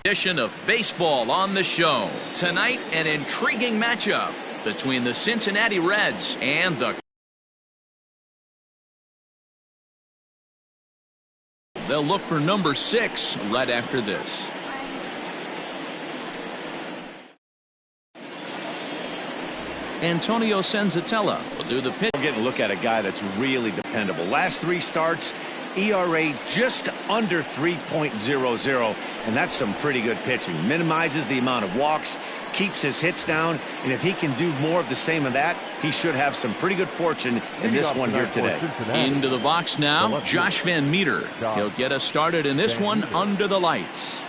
Edition of baseball on the show. Tonight, an intriguing matchup between the Cincinnati Reds and the... They'll look for number 6 right after this. Antonio Senzatella will do the pitch. We're getting a look at a guy that's really dependable. Last 3 starts, ERA just under 3.00, and that's some pretty good pitching. Minimizes the amount of walks, keeps his hits down, and if he can do more of the same of that, he should have some pretty good fortune in this one here today. Into the box now, Josh Van Meter. He'll get us started in this one under the lights.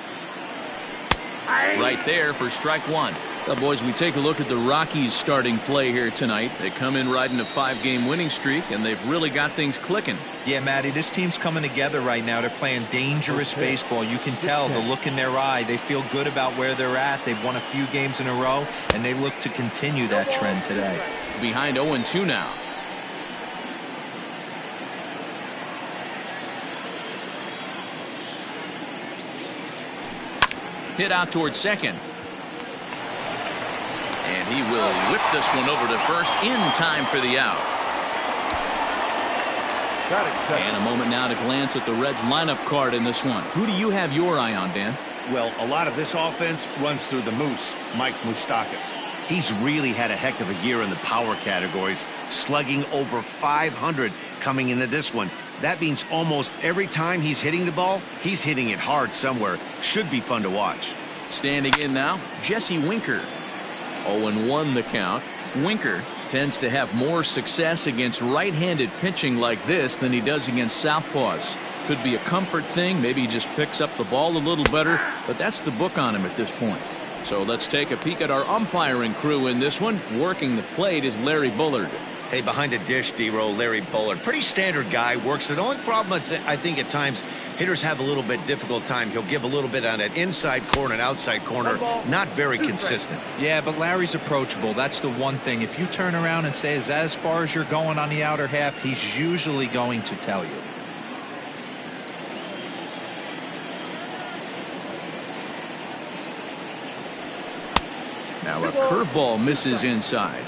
Right there for strike 1. Well, boys, we take a look at the Rockies' starting play here tonight. They come in riding a 5-game winning streak, and they've really got things clicking. Yeah, Matty, this team's coming together right now. They're playing dangerous baseball. You can tell the look in their eye. They feel good about where they're at. They've won a few games in a row, and they look to continue that trend today. Behind 0-2 now. Hit out towards second. And he will whip this one over to first in time for the out. And a moment now to glance at the Reds lineup card in this one. Who do you have your eye on, Dan? Well, a lot of this offense runs through the Moose, Mike Moustakas. He's really had a heck of a year in the power categories, slugging over 500 coming into this one. That means almost every time he's hitting the ball, he's hitting it hard somewhere. Should be fun to watch. Standing in now, Jesse Winker. 0-1 the count. Winker tends to have more success against right-handed pitching like this than he does against southpaws. Could be a comfort thing. Maybe he just picks up the ball a little better, but that's the book on him at this point. So let's take a peek at our umpiring crew in this one. Working the plate is Larry Bullard. Hey, behind the dish, D-Row, Larry Bullard. Pretty standard guy, works it. The only problem I think at times hitters have a little bit difficult time. He'll give a little bit on that inside corner and outside corner. Not very consistent. Yeah, but Larry's approachable. That's the one thing. If you turn around and say, is that as far as you're going on the outer half, he's usually going to tell you. Now a curveball misses inside.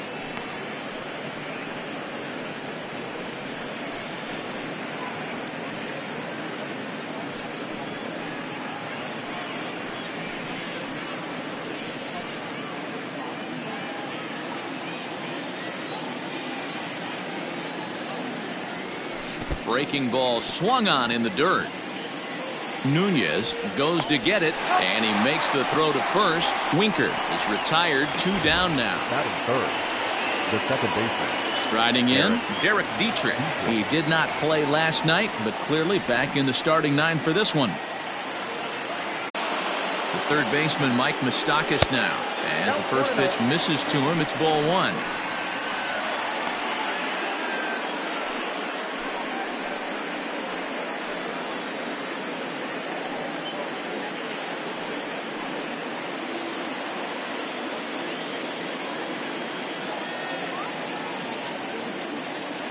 Breaking ball swung on in the dirt. Nunez goes to get it, and he makes the throw to first. Winker is retired, 2 down now. That is third. The second baseman. Striding in, Derek Dietrich. He did not play last night, but clearly back in the starting 9 for this one. The third baseman, Mike Moustakas now. As the first pitch misses to him, it's ball 1.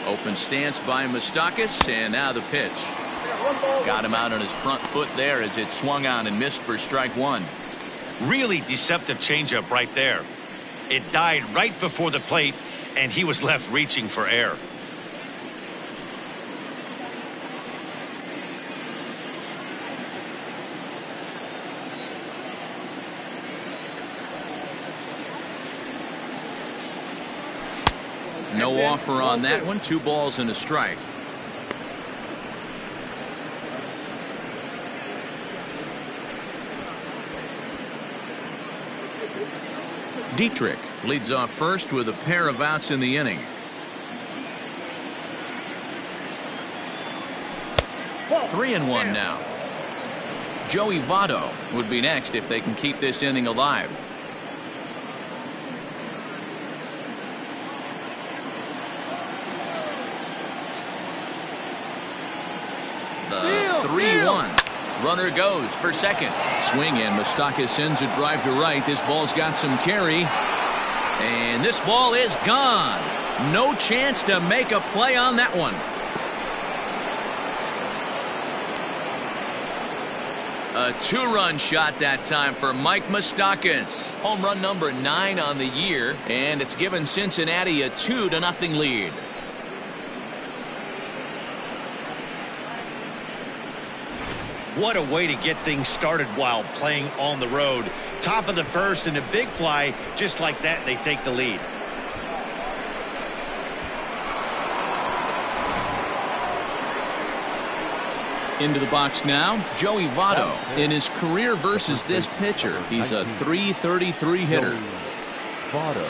Open stance by Moustakas, and now the pitch. Got him out on his front foot there as it swung on and missed for strike 1. Really deceptive changeup right there. It died right before the plate, and he was left reaching for air. No offer on that one. 2 balls and a strike. Dietrich leads off first with a pair of outs in the inning. 3-1 now. Joey Votto would be next if they can keep this inning alive. The 3-1. Runner goes for second. Swing, and Moustakas sends a drive to right. This ball's got some carry. And this ball is gone. No chance to make a play on that one. A two-run shot that time for Mike Moustakas. Home run number 9 on the year, and it's given Cincinnati a 2-0 lead. What a way to get things started while playing on the road. Top of the first and a big fly. Just like that, they take the lead. Into the box now, Joey Votto. In his career versus this pitcher, he's a .333 hitter. Votto.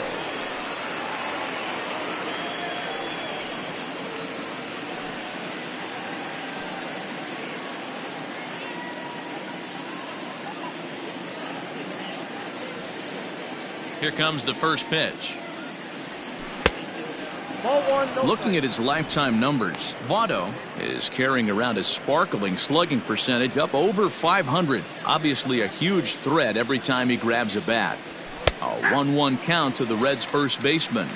Here comes the first pitch. Looking at his lifetime numbers, Votto is carrying around a sparkling slugging percentage up over 500. Obviously a huge threat every time he grabs a bat. A 1-1 count to the Reds' first baseman.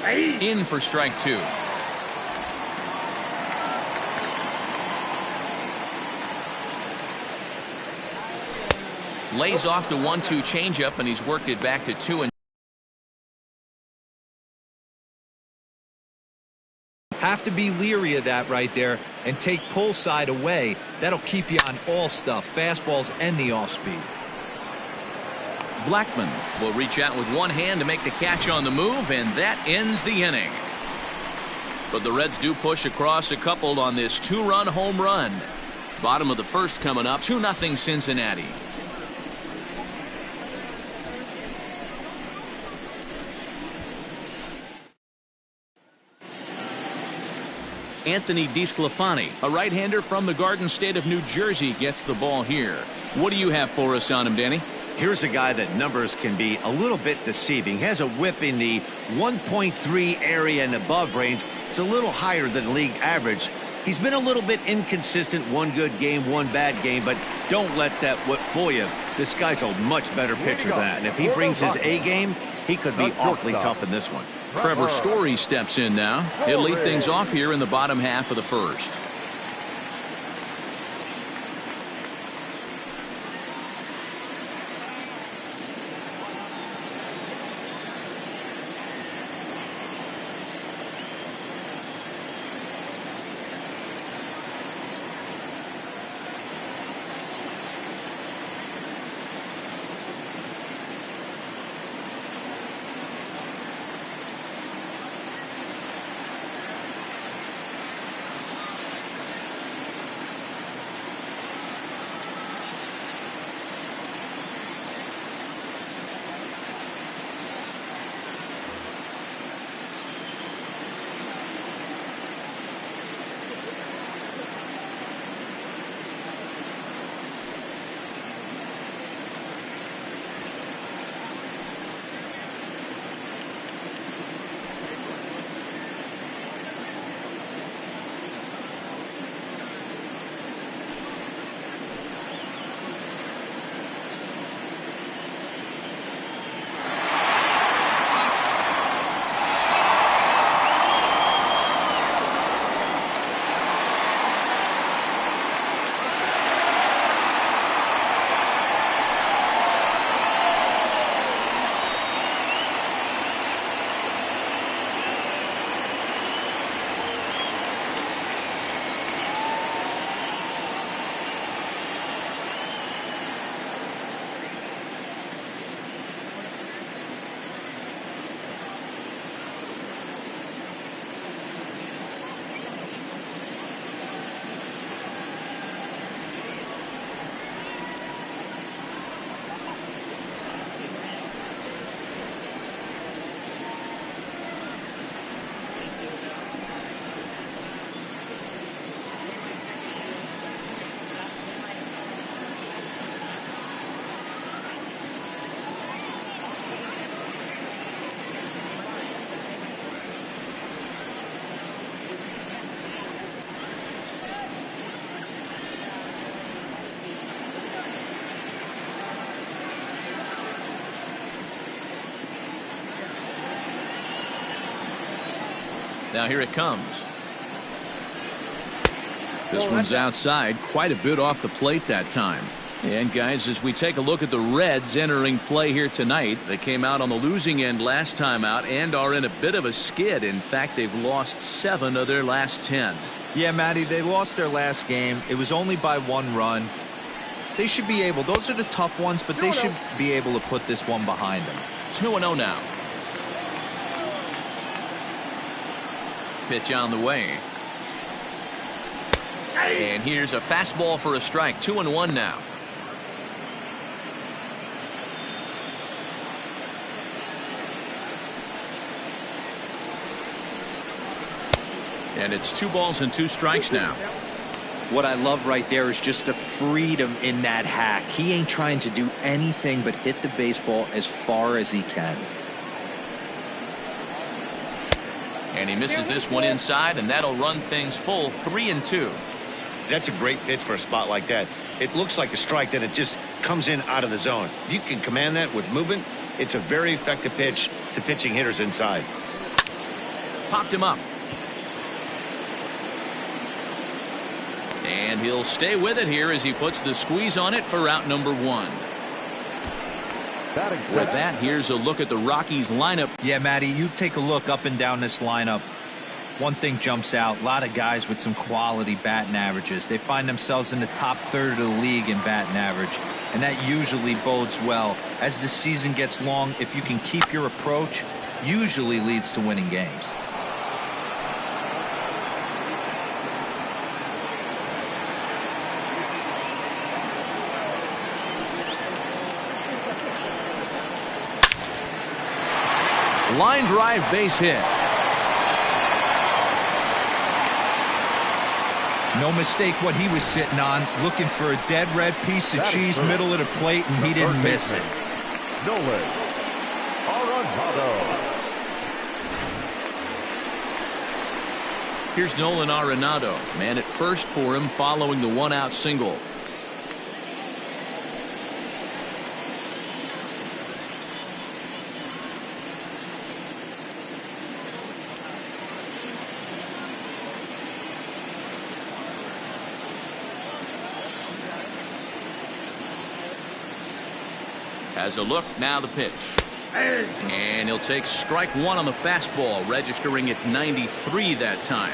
In for strike 2. Lays off the 1-2 changeup, and he's worked it back to 2. Have to be leery of that right there and take pull side away. That'll keep you on all stuff, fastballs and the off speed. Blackman will reach out with one hand to make the catch on the move, and that ends the inning. But the Reds do push across a couple on this 2-run home run. Bottom of the first coming up, 2-0 Cincinnati. Anthony DeSclafani, a right-hander from the Garden State of New Jersey, gets the ball here. What do you have for us on him, Danny? Here's a guy that numbers can be a little bit deceiving. Has a whip in the 1.3 area and above range. It's a little higher than league average. He's been a little bit inconsistent. One good game, one bad game, but don't let that whip fool you. This guy's a much better pitcher than that. And if he brings his A game, he could be awfully tough in this one. Trevor Story steps in now. He'll lead things off here in the bottom half of the first. Now here it comes. This one's outside, quite a bit off the plate that time. And guys, as we take a look at the Reds entering play here tonight, they came out on the losing end last time out and are in a bit of a skid. In fact, they've lost 7 of their last 10. Yeah, Matty, they lost their last game. It was only by 1 run. They should be able, those are the tough ones, but they should be able to put this one behind them. 2-0 now. Pitch on the way. And here's a fastball for a strike. 2-1 now. And it's 2 balls and 2 strikes now. What I love right there is just the freedom in that hack. He ain't trying to do anything but hit the baseball as far as he can. And he misses this one inside, and that'll run things full 3-2. That's a great pitch for a spot like that. It looks like a strike, that it just comes in out of the zone. If you can command that with movement, it's a very effective pitch to pitching hitters inside. Popped him up. And he'll stay with it here as he puts the squeeze on it for out number 1. With that, here's a look at the Rockies lineup. Yeah, Matty, you take a look up and down this lineup. One thing jumps out. A lot of guys with some quality batting averages. They find themselves in the top third of the league in batting average, and that usually bodes well. As the season gets long, if you can keep your approach, usually leads to winning games. Line drive base hit. No mistake what he was sitting on, looking for a dead red piece of cheese middle of the plate, and he didn't miss it. Nolan Arenado. Here's Nolan Arenado, man at first for him following the 1-out single. Has a look, now the pitch. And he'll take strike 1 on the fastball, registering at 93 that time.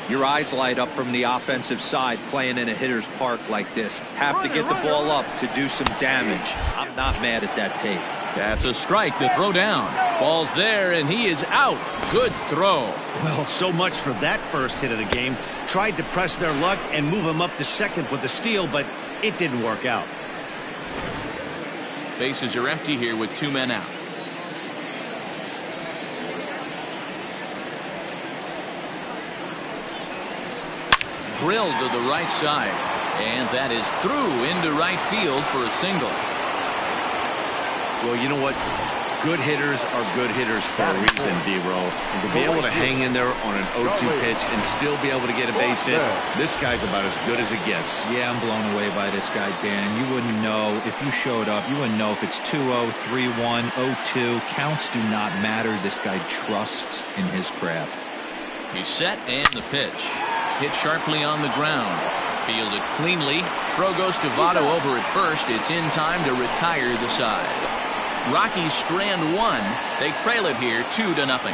Your eyes light up from the offensive side playing in a hitter's park like this. Have to get the ball up to do some damage. I'm not mad at that tape. That's a strike to throw down. Ball's there, and he is out. Good throw. Well, so much for that first hit of the game. Tried to press their luck and move him up to second with a steal, but it didn't work out. Bases are empty here with 2 men out. Drilled to the right side, and that is through into right field for a single. Well, you know what? Good hitters are good hitters for a reason, D-Row. And to be able to hang in there on an 0-2 pitch and still be able to get a base hit, this guy's about as good as it gets. Yeah, I'm blown away by this guy, Dan. You wouldn't know if you showed up. You wouldn't know if it's 2-0, 3-1, 0-2. Counts do not matter. This guy trusts in his craft. He's set, and the pitch. Hit sharply on the ground. Fielded cleanly. Throw goes to Votto over at first. It's in time to retire the side. Rockies strand 1. They trail it here 2-0.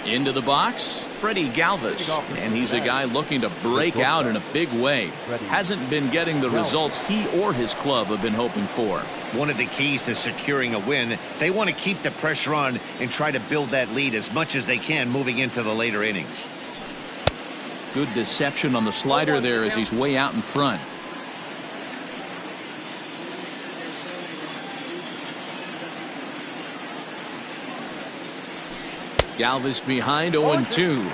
Into the box, Freddie Galvis, and he's a guy looking to break out in a big way. Hasn't been getting the results he or his club have been hoping for. One of the keys to securing a win, they want to keep the pressure on and try to build that lead as much as they can moving into the later innings. Good deception on the slider there as he's way out in front. Galvis behind 0-2.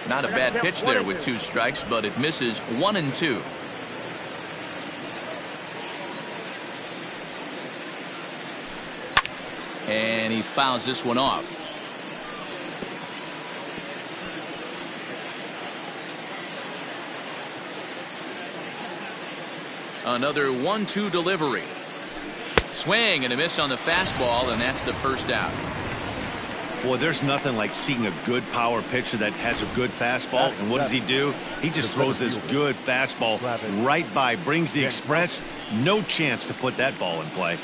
Not a bad pitch there with 2 strikes, but it misses 1-2. And he fouls this one off. Another 1-2 delivery. Swing and a miss on the fastball, and that's the first out. Boy, there's nothing like seeing a good power pitcher that has a good fastball. And what does he do? He just throws this good fastball right by, brings the express. No chance to put that ball in play.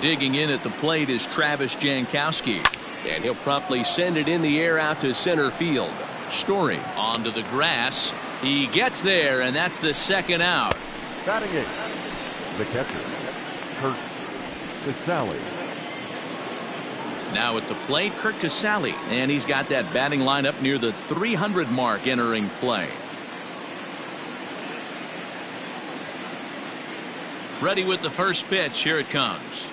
Digging in at the plate is Travis Jankowski. And he'll promptly send it in the air out to center field. Story onto the grass. He gets there, and that's the second out. Batting eighth, the catcher, Kurt Casale. Now at the plate, Kurt Casale. And he's got that batting line up near the 300 mark entering play. Ready with the first pitch. Here it comes.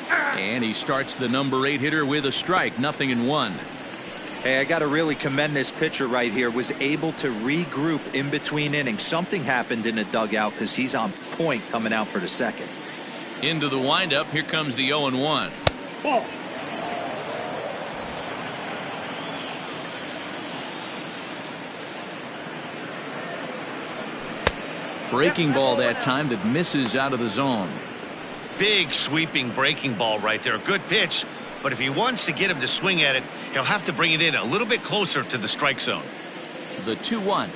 And he starts the number 8 hitter with a strike. 0-1. Hey, I got to really commend this pitcher right here. Was able to regroup in between innings. Something happened in the dugout because he's on point coming out for the second. Into the windup. Here comes the 0-1. Ball. Breaking ball that time that misses out of the zone. Big sweeping breaking ball right there. Good pitch. But if he wants to get him to swing at it, he'll have to bring it in a little bit closer to the strike zone. The 2-1.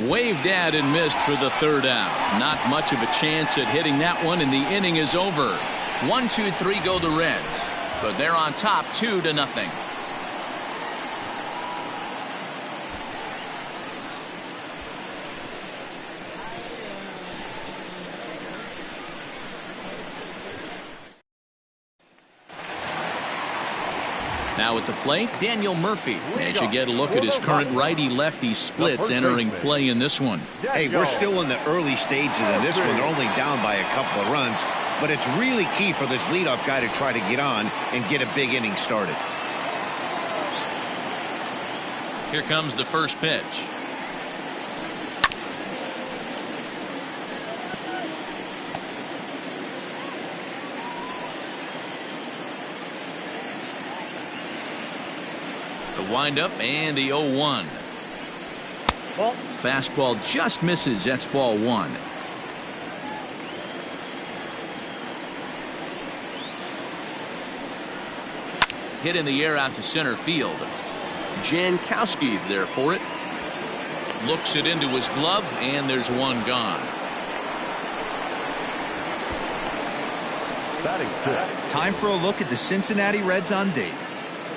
Waved at and missed for the third out. Not much of a chance at hitting that one, and the inning is over. 1-2-3 go the Reds, but they're on top 2-0. Now at the plate, Daniel Murphy. As you get a look at his current righty-lefty splits entering play in this one. Hey, we're still in the early stages of this one. They're only down by a couple of runs, but it's really key for this leadoff guy to try to get on and get a big inning started. Here comes the first pitch. The windup and the 0-1. Fastball just misses. That's ball 1. Hit in the air out to center field. Jankowski's there for it. Looks it into his glove, and there's one gone. Time for a look at the Cincinnati Reds on date.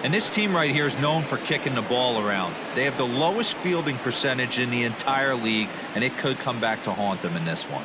And this team right here is known for kicking the ball around. They have the lowest fielding percentage in the entire league, and it could come back to haunt them in this one.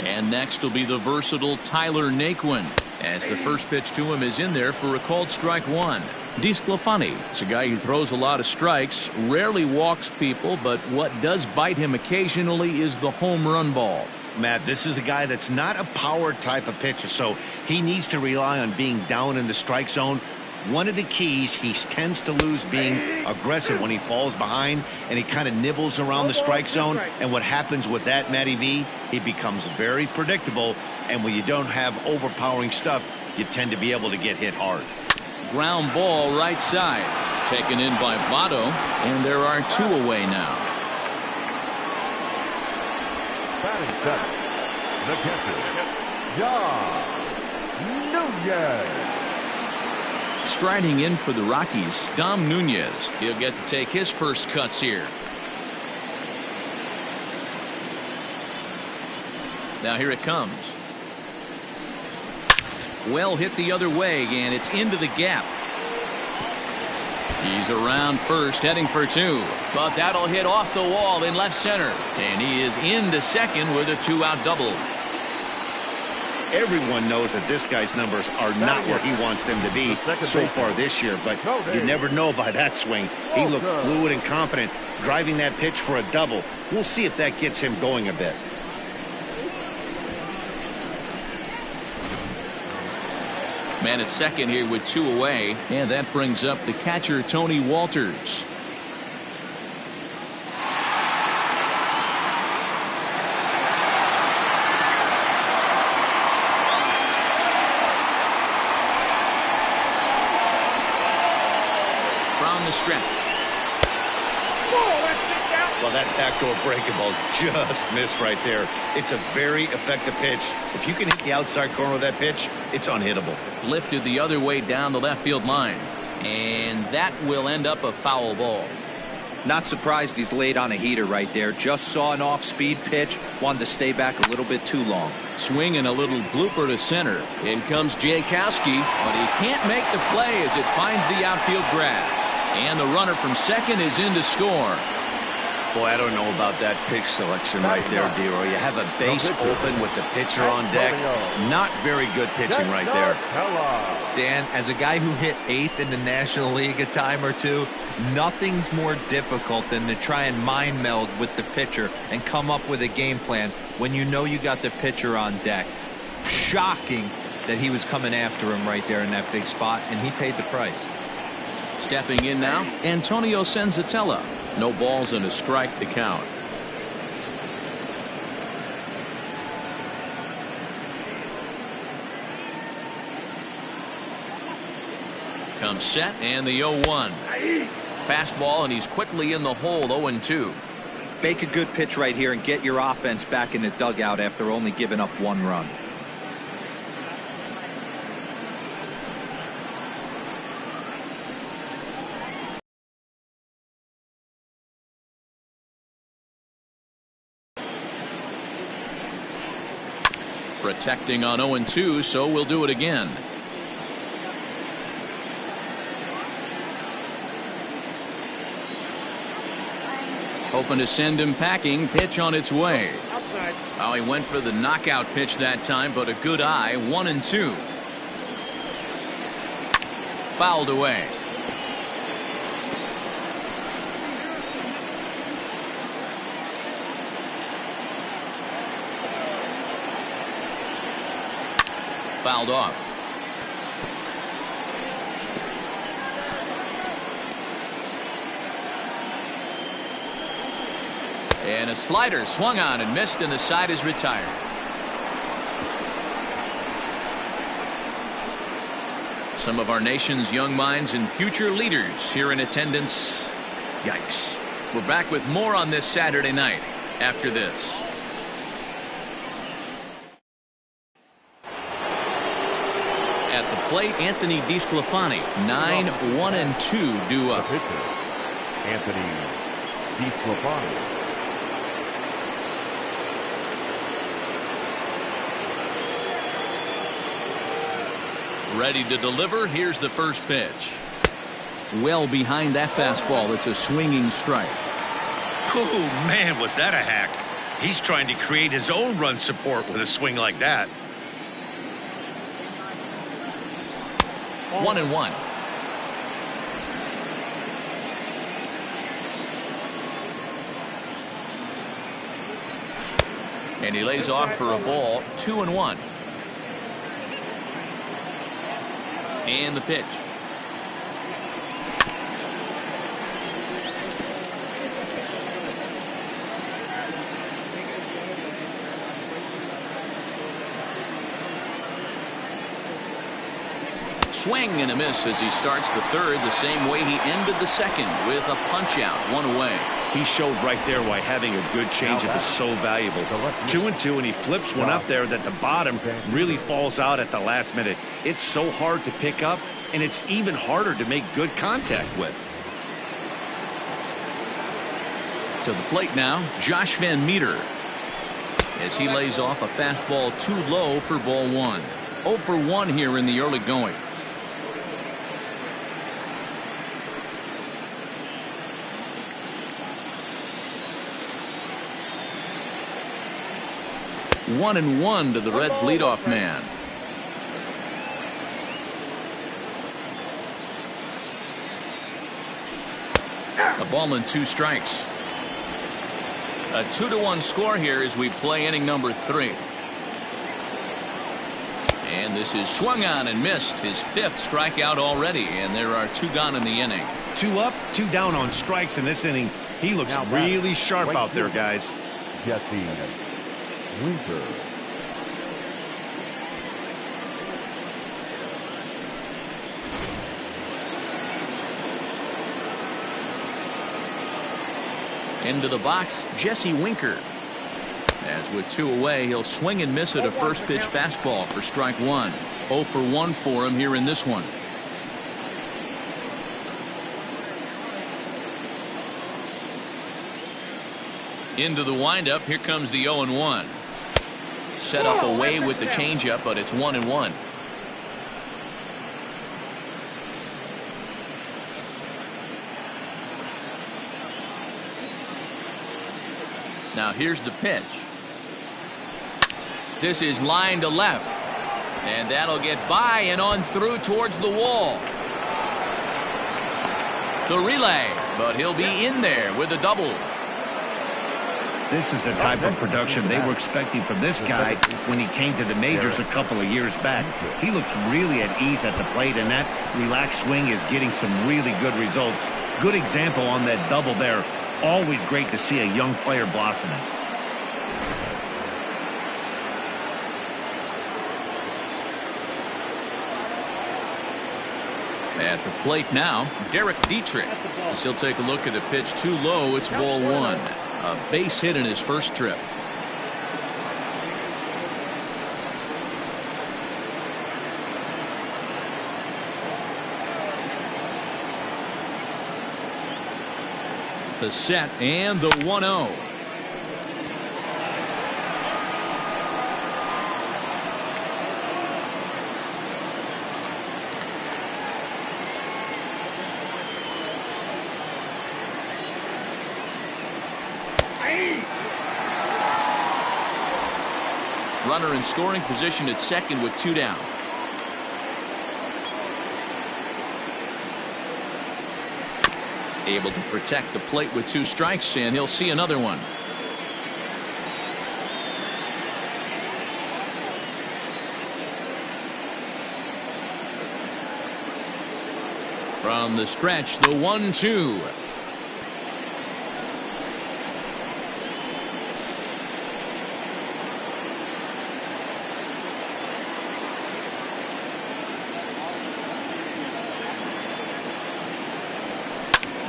And next will be the versatile Tyler Naquin, as the first pitch to him is in there for a called strike 1. DeSclafani is a guy who throws a lot of strikes, rarely walks people, but what does bite him occasionally is the home run ball. Matt, this is a guy that's not a power type of pitcher, so he needs to rely on being down in the strike zone. One of the keys, he tends to lose being aggressive when he falls behind, and he kind of nibbles around the strike zone. And what happens with that, Matty V, he becomes very predictable, and when you don't have overpowering stuff, you tend to be able to get hit hard. Ground ball right side, taken in by Votto, and there are 2 away now. Batting seventh, the catcher, John Nunez. Striding in for the Rockies, Dom Nunez. He'll get to take his first cuts here. Now here it comes. Well hit the other way, and it's into the gap. He's around first, heading for 2, but that'll hit off the wall in left center, and he is into second with a 2-out double. Everyone knows that this guy's numbers are not where he wants them to be so far this year, but you never know by that swing. He looked fluid and confident, driving that pitch for a double. We'll see if that gets him going a bit. Man at second here with 2 away, and that brings up the catcher, Tony Walters. From the stretch. Well, that backdoor breaking ball just missed right there. It's a very effective pitch. If you can hit the outside corner of that pitch, it's unhittable. Lifted the other way down the left field line. And that will end up a foul ball. Not surprised he's laid on a heater right there. Just saw an off-speed pitch. Wanted to stay back a little bit too long. Swing and a little blooper to center. In comes Jankowski, but he can't make the play as it finds the outfield grass. And the runner from second is in to score. Boy, I don't know about that pitch selection right there, Dero. You have a base open with the pitcher on deck. Not very good pitching right there. Dan, as a guy who hit 8th in the National League a time or two, nothing's more difficult than to try and mind meld with the pitcher and come up with a game plan when you know you got the pitcher on deck. Shocking that he was coming after him right there in that big spot, and he paid the price. Stepping in now, Antonio Senzatella. No balls and a strike to count. Comes set and the 0-1. Fastball, and he's quickly in the hole. 0-2. Make a good pitch right here and get your offense back in the dugout after only giving up 1 run. Protecting on 0-2, so we'll do it again. Hoping to send him packing. Pitch on its way. Oh, he went for the knockout pitch that time, but a good eye. 1-2. Fouled away. Fouled off. And a slider swung on and missed, and the side is retired. Some of our nation's young minds and future leaders here in attendance. Yikes. We're back with more on this Saturday night after this. At the plate, Anthony DeSclafani. 9-1-2 due up. The pitcher, Anthony DeSclafani. Ready to deliver. Here's the first pitch. Well behind that fastball. It's a swinging strike. Oh, man, was that a hack. He's trying to create his own run support with a swing like that. 1-1. And he lays off for a ball. 2-1. And the pitch. Swing and a miss as he starts the third the same way he ended the second, with a punch out, 1 away. He showed right there why having a good changeup is so valuable. 2-2, and he flips one up there that the bottom really falls out at the last minute. It's so hard to pick up, and it's even harder to make good contact with. To the plate now, Josh Van Meter, as he lays off a fastball too low for ball 1. 0 for 1 here in the early going. 1-1 to the Reds leadoff man. A ball and 2 strikes. A 2-1 score here as we play inning number 3. And this is swung on and missed. His 5th strikeout already, and there are 2 gone in the inning. 2 up, 2 down on strikes in this inning. He looks really sharp out there, guys. Jesse Winker. Into the box, Jesse Winker. As with 2 away, he'll swing and miss at a first pitch fastball for strike 1. 0 for 1 for him here in this one. Into the windup, here comes the 0-1. Set up away with the changeup, but it's 1-1. Now here's the pitch. This is line to left. And that'll get by and on through towards the wall. The relay, but he'll be in there with a double. This is the type of production they were expecting from this guy when he came to the majors a couple of years back. He looks really at ease at the plate, and that relaxed swing is getting some really good results. Good example on that double there. Always great to see a young player blossoming. At the plate now, Derek Dietrich. As he'll take a look at the pitch too low. It's ball 1. A base hit in his first trip. The set and the 1-0. Runner in scoring position at second with 2 down. Able to protect the plate with 2 strikes, and he'll see another one. From the stretch, the 1-2.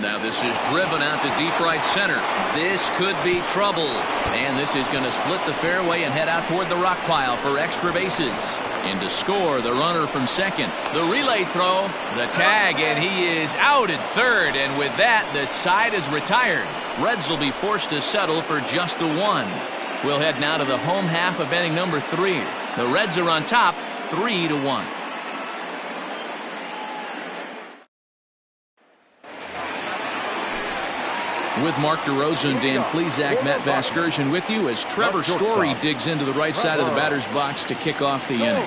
Now this is driven out to deep right center. This could be trouble. And this is going to split the fairway and head out toward the rock pile for extra bases. And to score, the runner from second. The relay throw, the tag, and he is out at third. And with that, the side is retired. Reds will be forced to settle for just the 1. We'll head now to the home half of inning number 3. The Reds are on top, 3-1. With Mark DeRosa and Dan Plesac, Matt Vasgersian with you as Trevor Story digs into the right side of the batter's box to kick off the inning.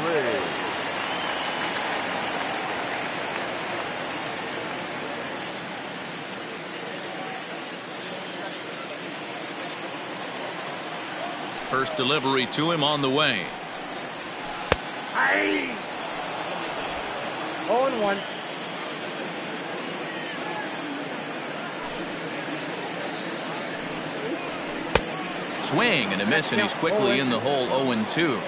First delivery to him on the way. 0-1. Swing and a miss, and he's quickly in the hole. 0-2.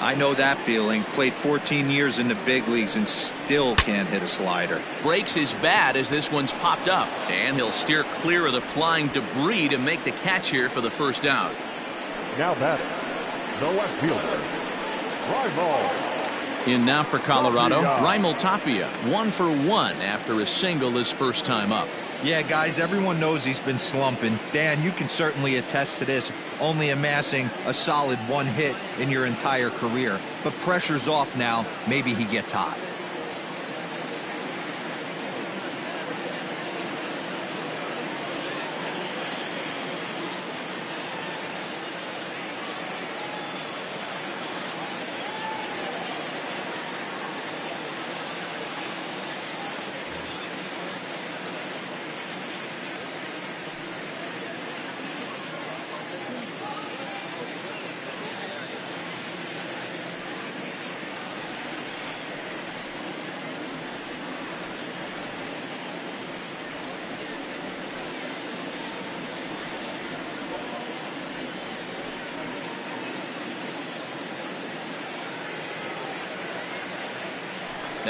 I know that feeling. Played 14 years in the big leagues and still can't hit a slider. Breaks his bat as this one's popped up, and he'll steer clear of the flying debris to make the catch here for the first out. Now batting, the left fielder, Raimel. In now for Colorado, Raimel Tapia, 1 for 1 after a single his first time up. Yeah, guys, everyone knows he's been slumping. Dan, you can certainly attest to this, only amassing a solid 1 hit in your entire career. But pressure's off now. Maybe he gets hot.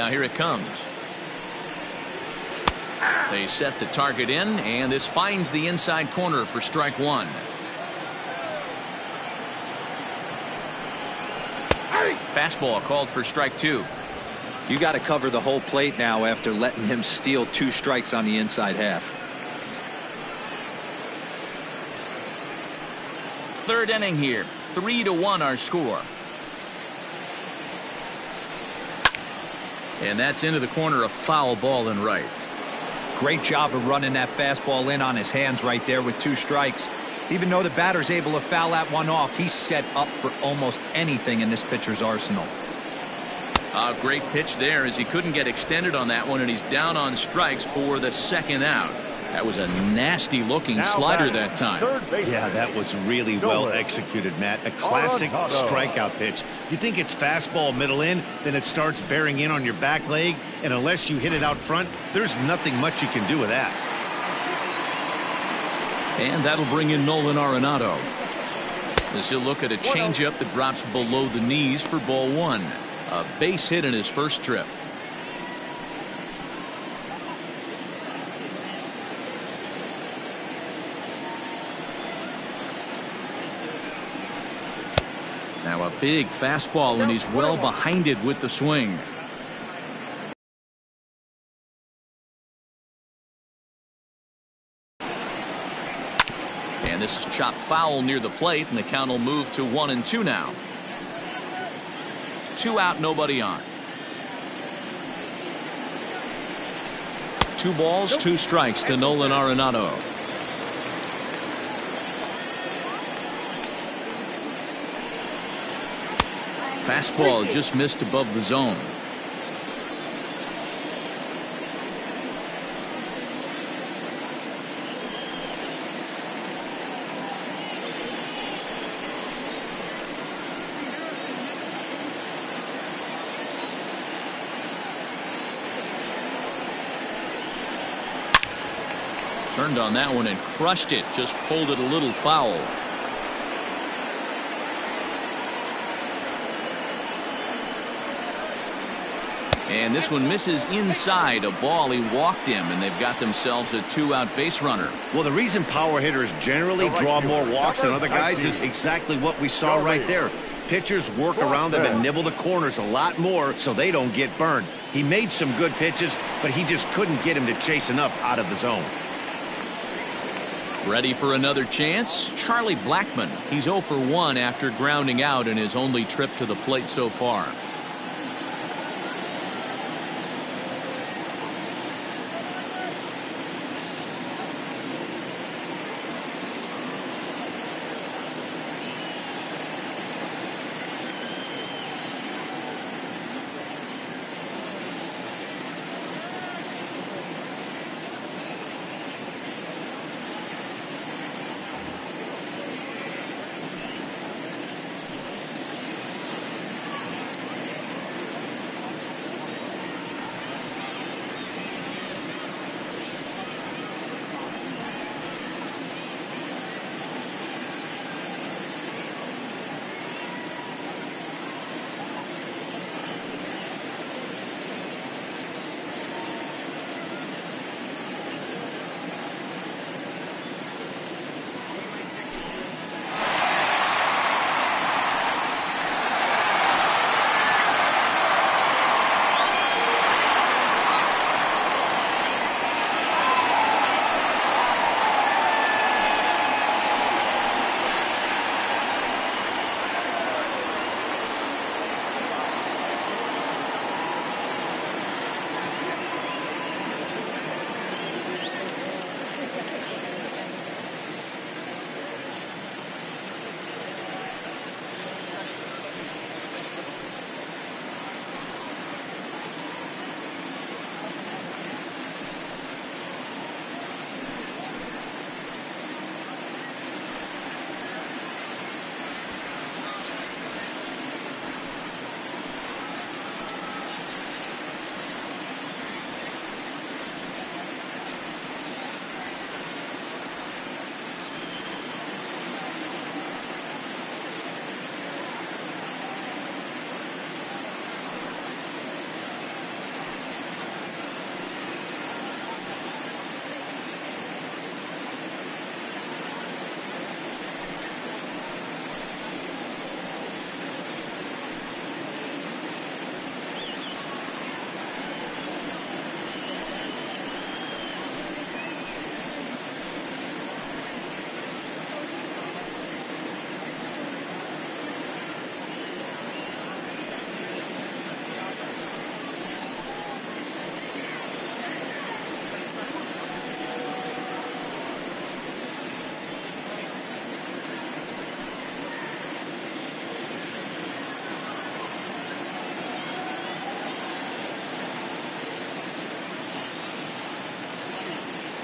Now here it comes. They set the target in, and this finds the inside corner for strike one. Fastball called for strike two. You got to cover the whole plate now after letting him steal 2 strikes on the inside half. Third inning here. 3-1 our score. And that's into the corner, a foul ball and right. Great job of running that fastball in on his hands right there with 2 strikes. Even though the batter's able to foul that one off, he's set up for almost anything in this pitcher's arsenal. A great pitch there as he couldn't get extended on that one, and he's down on strikes for the second out. That was a nasty looking slider that time. Yeah, that was really well executed, Matt. A classic strikeout pitch. You think it's fastball middle in, then it starts bearing in on your back leg, and unless you hit it out front, there's nothing much you can do with that. And that'll bring in Nolan Arenado. As he'll look at a changeup that drops below the knees for ball one. A base hit in his first trip. Now a big fastball, and he's well behind it with the swing. And this is chopped foul near the plate, and the count will move to 1-2 now. 2 out, nobody on. 2 balls, 2 strikes to Nolan Arenado. Fastball just missed above the zone. Turned on that one and crushed it. Just pulled it a little foul. And this one misses inside. A ball. He walked him, and they've got themselves a 2-out base runner. Well, the reason power hitters generally draw more walks than other guys is exactly what we saw right there. Pitchers work around them and nibble the corners a lot more so they don't get burned. He made some good pitches, but he just couldn't get him to chase enough out of the zone. Ready for another chance? Charlie Blackmon. He's 0 for 1 after grounding out in his only trip to the plate so far.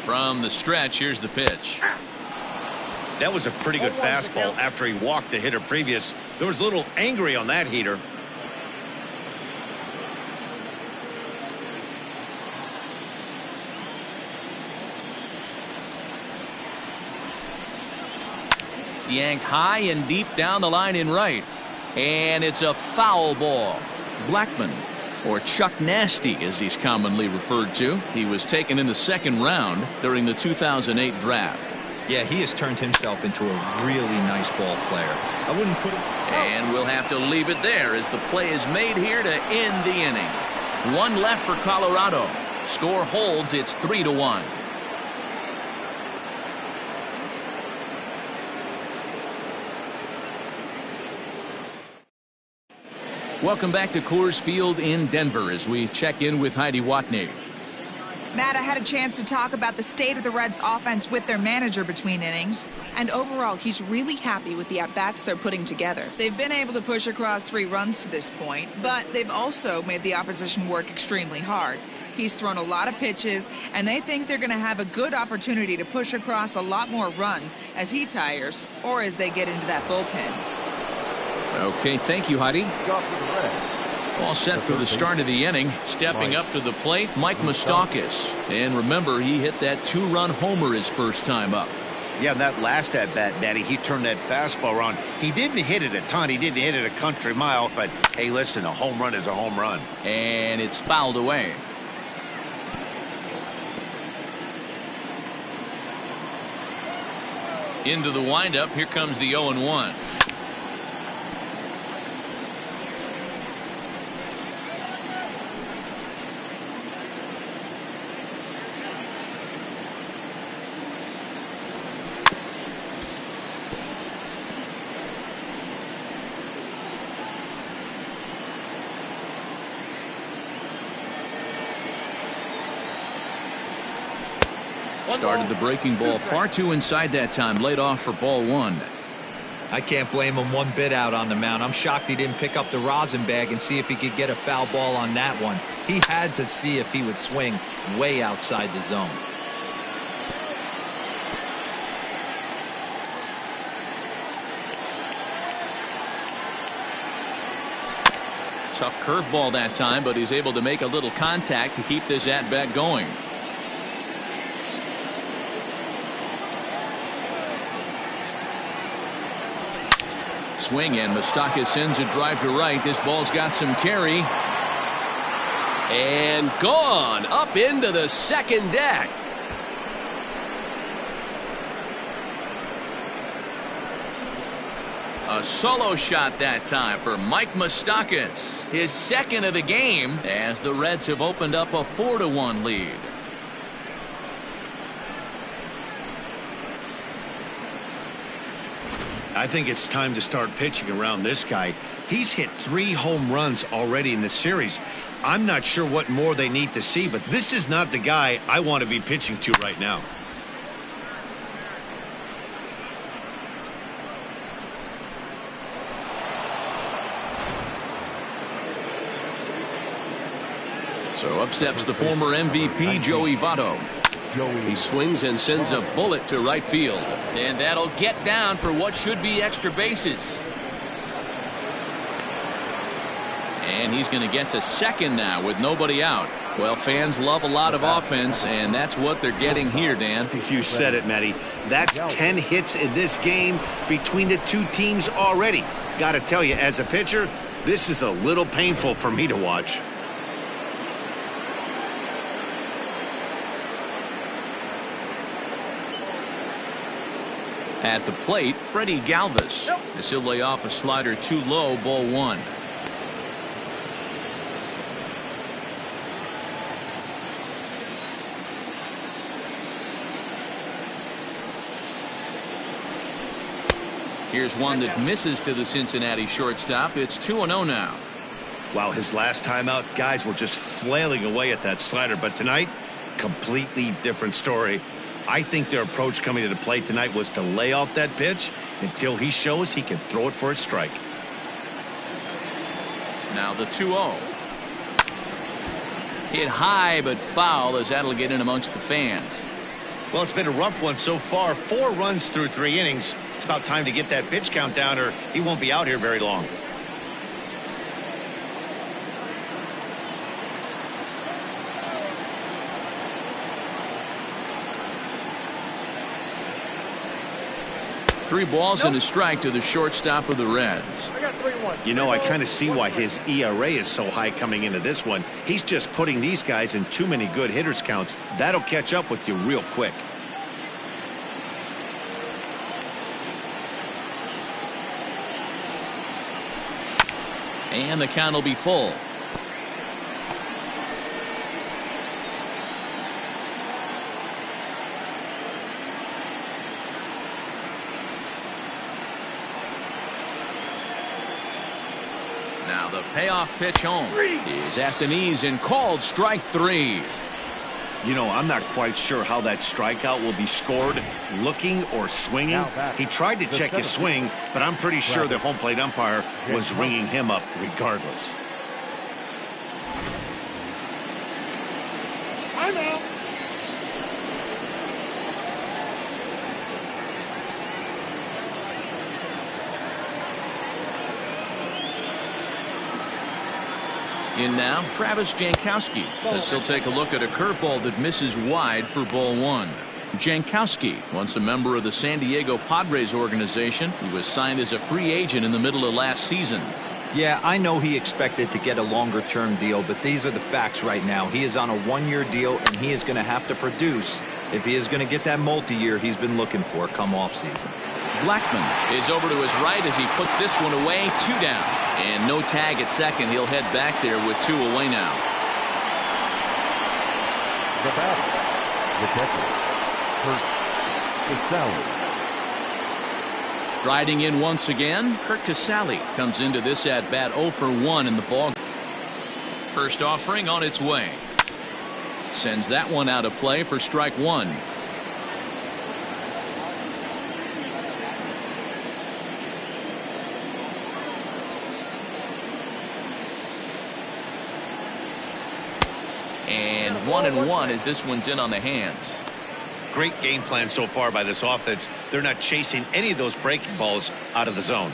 From the stretch, here's the pitch. That was a pretty good fastball after he walked the hitter previous. There was a little angry on that heater. Yanked high and deep down the line in right. And it's a foul ball. Blackman, or Chuck Nasty as he's commonly referred to. He was taken in the second round during the 2008 draft. Yeah, he has turned himself into a really nice ball player. I wouldn't put him. And we'll have to leave it there as the play is made here to end the inning. One left for Colorado. Score holds. It's 3-1. Welcome back to Coors Field in Denver as we check in with Heidi Watney. Matt, I had a chance to talk about the state of the Reds offense with their manager between innings, and overall he's really happy with the at-bats they're putting together. They've been able to push across 3 runs to this point, but they've also made the opposition work extremely hard. He's thrown a lot of pitches, and they think they're going to have a good opportunity to push across a lot more runs as he tires or as they get into that bullpen. Okay, thank you, Heidi. All set for the start of the inning. Stepping up to the plate, Mike Moustakas. And remember, he hit that 2-run homer his first time up. Yeah, that last at-bat, Daddy, he turned that fastball around. He didn't hit it a ton. He didn't hit it a country mile. But, hey, listen, a home run is a home run. And it's fouled away. Into the windup. Here comes the 0-1. Started the breaking ball far too inside that time. Laid off for ball 1. I can't blame him one bit out on the mound. I'm shocked he didn't pick up the rosin bag and see if he could get a foul ball on that one. He had to see if he would swing way outside the zone. Tough curveball that time, but he's able to make a little contact to keep this at-bat going. Swing, and Moustakas sends a drive to right. This ball's got some carry. And gone up into the second deck. A solo shot that time for Mike Moustakas. His second of the game as the Reds have opened up a 4-1 lead. I think it's time to start pitching around this guy. He's hit 3 home runs already in this series. I'm not sure what more they need to see, but this is not the guy I want to be pitching to right now. So up steps the former MVP Joey Votto. He swings and sends a bullet to right field, and that'll get down for what should be extra bases. And he's going to get to second now with nobody out. Well, fans love a lot of offense, and that's what they're getting here, Dan. You said it, Matty. That's 10 hits in this game between the 2 teams already. Got to tell you, as a pitcher, this is a little painful for me to watch. At the plate, Freddie Galvis. As he'll lay off a slider too low, ball 1. Here's one that misses to the Cincinnati shortstop. It's 2-0 now. Wow, his last time out, guys were just flailing away at that slider. But tonight, completely different story. I think their approach coming to the plate tonight was to lay out that pitch until he shows he can throw it for a strike. Now the 2-0. Hit high but foul as that'll get in amongst the fans. Well, it's been a rough one so far. 4 runs through 3 innings. It's about time to get that pitch count down, or he won't be out here very long. Three balls and a strike to the shortstop of the Reds. You know, I kind of see why his ERA is so high coming into this one. He's just putting these guys in too many good hitters counts. That'll catch up with you real quick. And the count will be full. Now the payoff pitch home is at the knees and called strike 3. You know, I'm not quite sure how that strikeout will be scored, looking or swinging. He tried to check his swing, but I'm pretty sure the home plate umpire was ringing him up regardless. I'm out. In now, Travis Jankowski, as he'll take a look at a curveball that misses wide for ball 1. Jankowski, once a member of the San Diego Padres organization, he was signed as a free agent in the middle of last season. Yeah, I know he expected to get a longer-term deal, but these are the facts right now. He is on a 1-year deal, and he is going to have to produce if he is going to get that multi-year he's been looking for come off-season. Blackman is over to his right as he puts this one away. 2 down. And no tag at second. He'll head back there with 2 away now. The batter, the catcher, Kurt Casali. Striding in once again, Kurt Casali comes into this at-bat 0 for 1 in the ball. First offering on its way. Sends that one out of play for strike 1. And 1-1 as this one's in on the hands. Great game plan so far by this offense. They're not chasing any of those breaking balls out of the zone.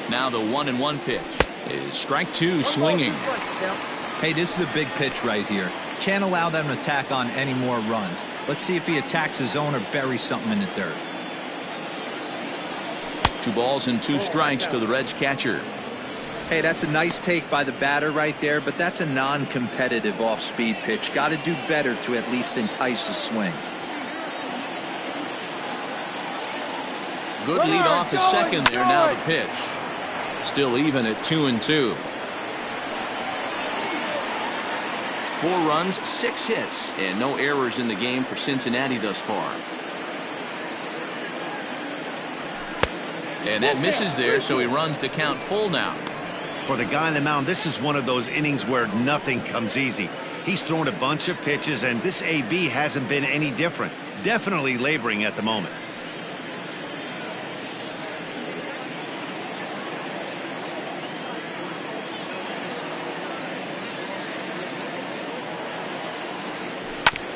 Now the 1-1 pitch is strike 2 swinging. Hey, this is a big pitch right here. Can't allow them to tack on any more runs. Let's see if he attacks his zone or buries something in the dirt. 2 balls and 2 strikes to the Reds catcher. Hey, that's a nice take by the batter right there, but that's a non-competitive off-speed pitch. Got to do better to at least entice a swing. Good lead off his second there. Now the pitch. Still even at 2-2. 4 runs, 6 hits, and no errors in the game for Cincinnati thus far. And that misses there, so he runs the count full now. For the guy on the mound, this is one of those innings where nothing comes easy. He's thrown a bunch of pitches, and this AB hasn't been any different. Definitely laboring at the moment.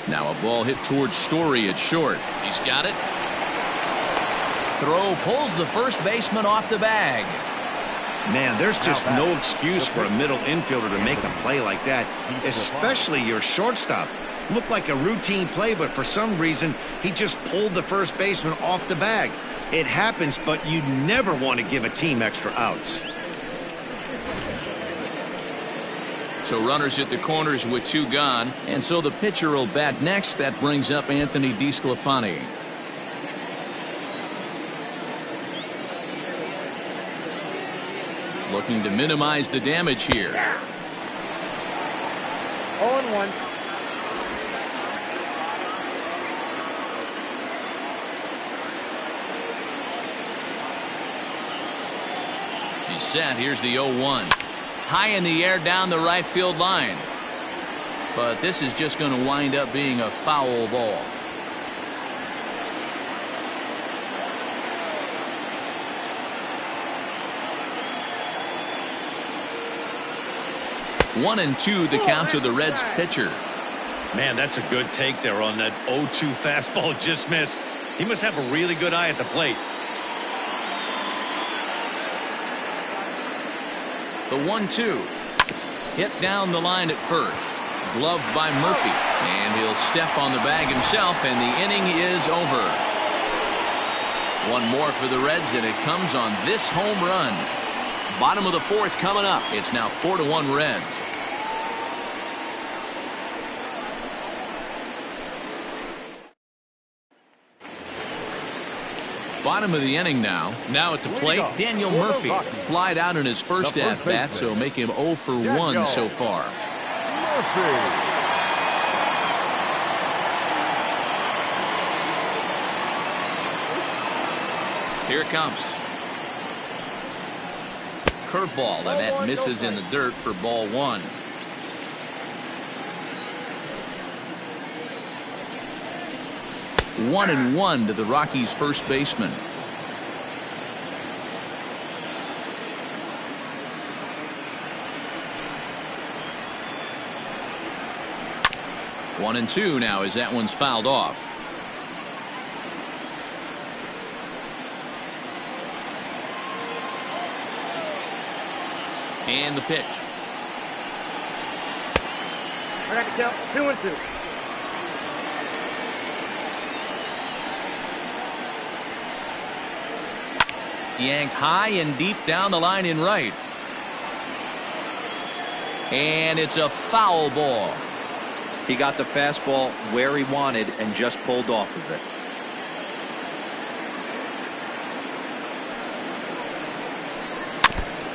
Now a ball hit towards Story at short. He's got it. Throw pulls the first baseman off the bag. Man, there's just no excuse for a middle infielder to make a play like that, especially your shortstop. Looked like a routine play, but for some reason, he just pulled the first baseman off the bag. It happens, but you never want to give a team extra outs. So runners at the corners with 2 gone, and so the pitcher will bat next. That brings up Anthony DeSclafani. Looking to minimize the damage here. 0-1. He's set. Here's the 0-1. High in the air down the right field line. But this is just going to wind up being a foul ball. 1-2 the count to the Reds pitcher. Man, that's a good take there on that 0-2 fastball. Just missed. He must have a really good eye at the plate. The 1-2 hit down the line at first. Gloved by Murphy, and he'll step on the bag himself, and the inning is over. One more for the Reds, and it comes on this home run. Bottom of the fourth coming up. It's now 4-1 Reds. Bottom of the inning now. Now at the plate, Daniel Murphy. Flied out in his first at-bat, so make him 0 for 1 so far. Here it comes. Curveball, and that misses in the dirt for ball 1. One and one to the Rockies' first baseman. One and two now as that one's fouled off. And the pitch. I got to count 2-2. Yanked high and deep down the line in right. And it's a foul ball. He got the fastball where he wanted and just pulled off of it.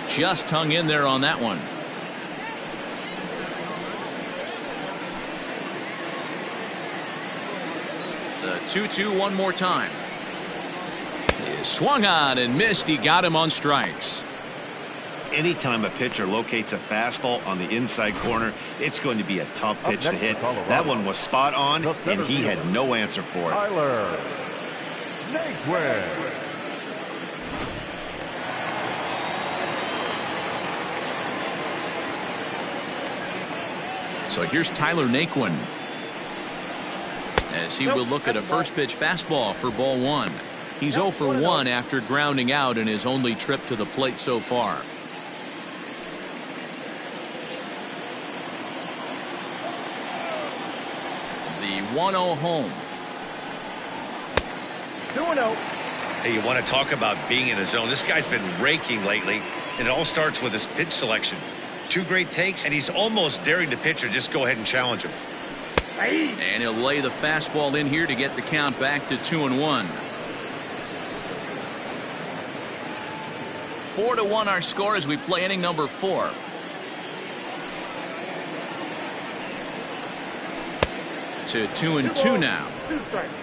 Just hung in there on that one. The 2-2 one more time. He swung on and missed. He got him on strikes. Anytime a pitcher locates a fastball on the inside corner, it's going to be a tough pitch to hit. That one was spot on, and he had no answer for it. Tyler Naquin. So here's Tyler Naquin as he will look at a first pitch fastball for ball 1. He's 0 for 1 after grounding out in his only trip to the plate so far. The 1-0 home. 2-0. Hey, you want to talk about being in the zone? This guy's been raking lately, and it all starts with his pitch selection. 2 great takes, and he's almost daring the pitcher just go ahead and challenge him. And he'll lay the fastball in here to get the count back to 2-1. 4-1 our score as we play inning number 4. To 2-2 now. 2 strikes.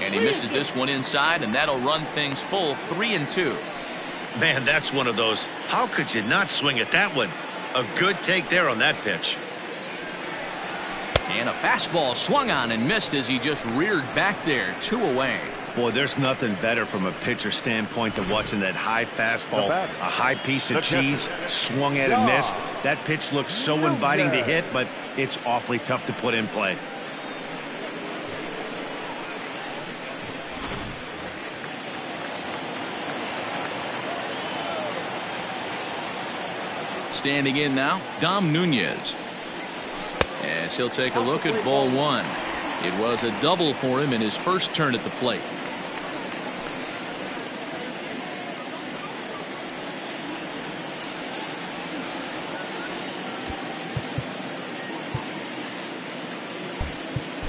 And he misses this one inside, and that'll run things full 3-2. Man, that's one of those. How could you not swing at that one? A good take there on that pitch. And a fastball swung on and missed as he just reared back there. 2 away. Boy, there's nothing better from a pitcher standpoint than watching that high fastball, a high piece of cheese, swung at and missed. That pitch looks so inviting to hit, but it's awfully tough to put in play. Standing in now, Dom Nunez. As he'll take a look at ball 1. It was a double for him in his first turn at the plate.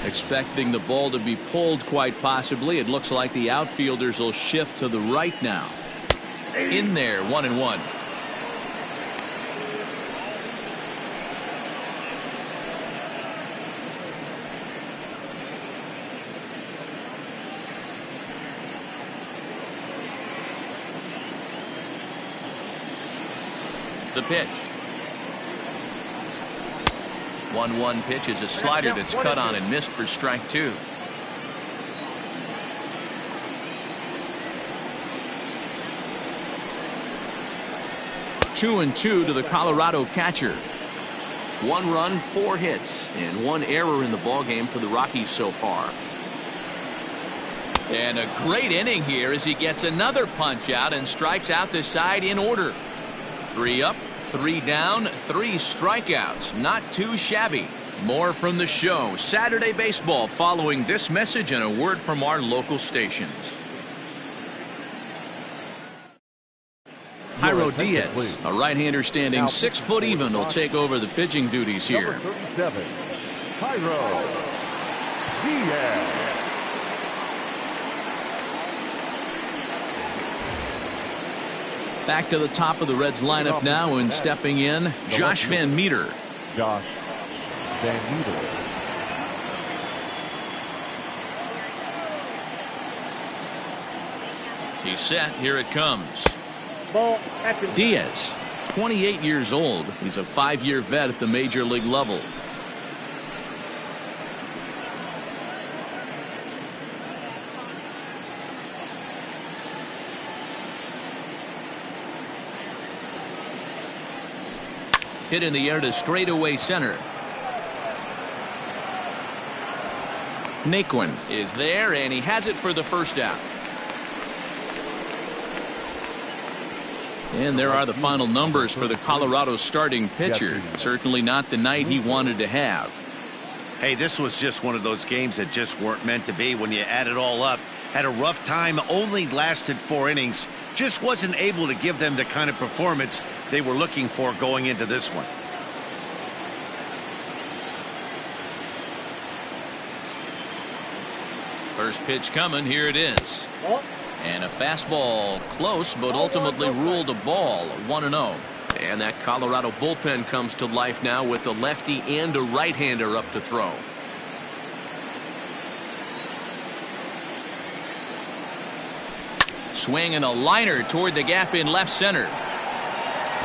Expecting the ball to be pulled quite possibly. It looks like the outfielders will shift to the right now. In there, 1-1. The pitch. 1-1 pitch is a slider that's cut on and missed for strike 2. 2-2 to the Colorado catcher. 1 run, 4 hits, and 1 error in the ballgame for the Rockies so far. And a great inning here as he gets another punch out and strikes out the side in order. 3 up, 3 down, 3 strikeouts. Not too shabby. More from the show. Saturday Baseball following this message and a word from our local stations. Jairo Diaz, a right-hander standing 6 foot even, will take over the pitching duties here. Number 37, Jairo Diaz. Back to the top of the Reds lineup now, and stepping in, Josh Van Meter. Josh Van Meter. He's set. Here it comes. Ball at the Diaz, 28 years old. He's a 5-year vet at the major league level. Hit in the air to straightaway center. Naquin is there, and he has it for the first out. And there are the final numbers for the Colorado starting pitcher. Certainly not the night he wanted to have. Hey, this was just one of those games that just weren't meant to be when you add it all up. Had a rough time, only lasted 4 innings. Just wasn't able to give them the kind of performance they were looking for going into this one. First pitch coming. Here it is. And a fastball close, but ultimately ruled a ball. 1-0. And that Colorado bullpen comes to life now with a lefty and a right-hander up to throw. Swinging a liner toward the gap in left center.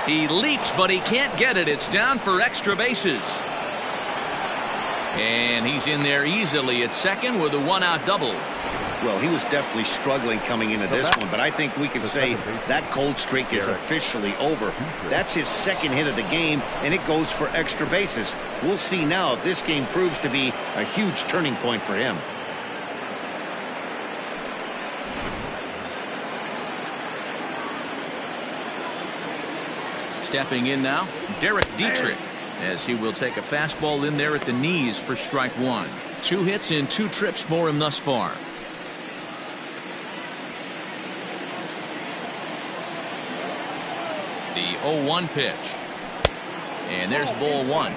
He leaps, but he can't get it. It's down for extra bases. And he's in there easily at second with a 1-out double. Well, he was definitely struggling coming into this one, but I think we can say that cold streak is officially over. That's his second hit of the game, and it goes for extra bases. We'll see now if this game proves to be a huge turning point for him. Stepping in now, Derek Dietrich, as he will take a fastball in there at the knees for strike 1. 2 hits in 2 trips for him thus far. The 0-1 pitch. And there's ball 1.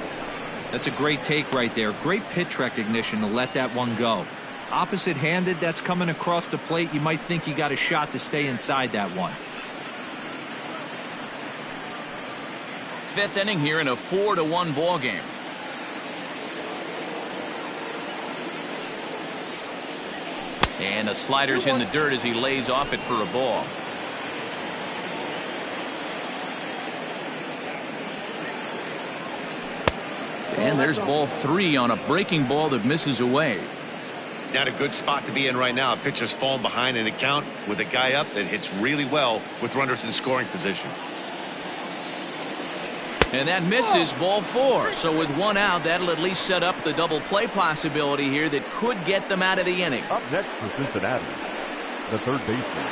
That's a great take right there. Great pitch recognition to let that one go. Opposite-handed, that's coming across the plate. You might think you got a shot to stay inside that one. 5th inning here in a 4-1 ball game. And the slider's in the dirt as he lays off it for a ball. And there's ball 3 on a breaking ball that misses away. Not a good spot to be in right now. A pitcher's falling behind in the count with a guy up that hits really well with runners in scoring position. And that misses ball 4. So with 1 out, that'll at least set up the double play possibility here that could get them out of the inning. Up next for Cincinnati, the third baseman,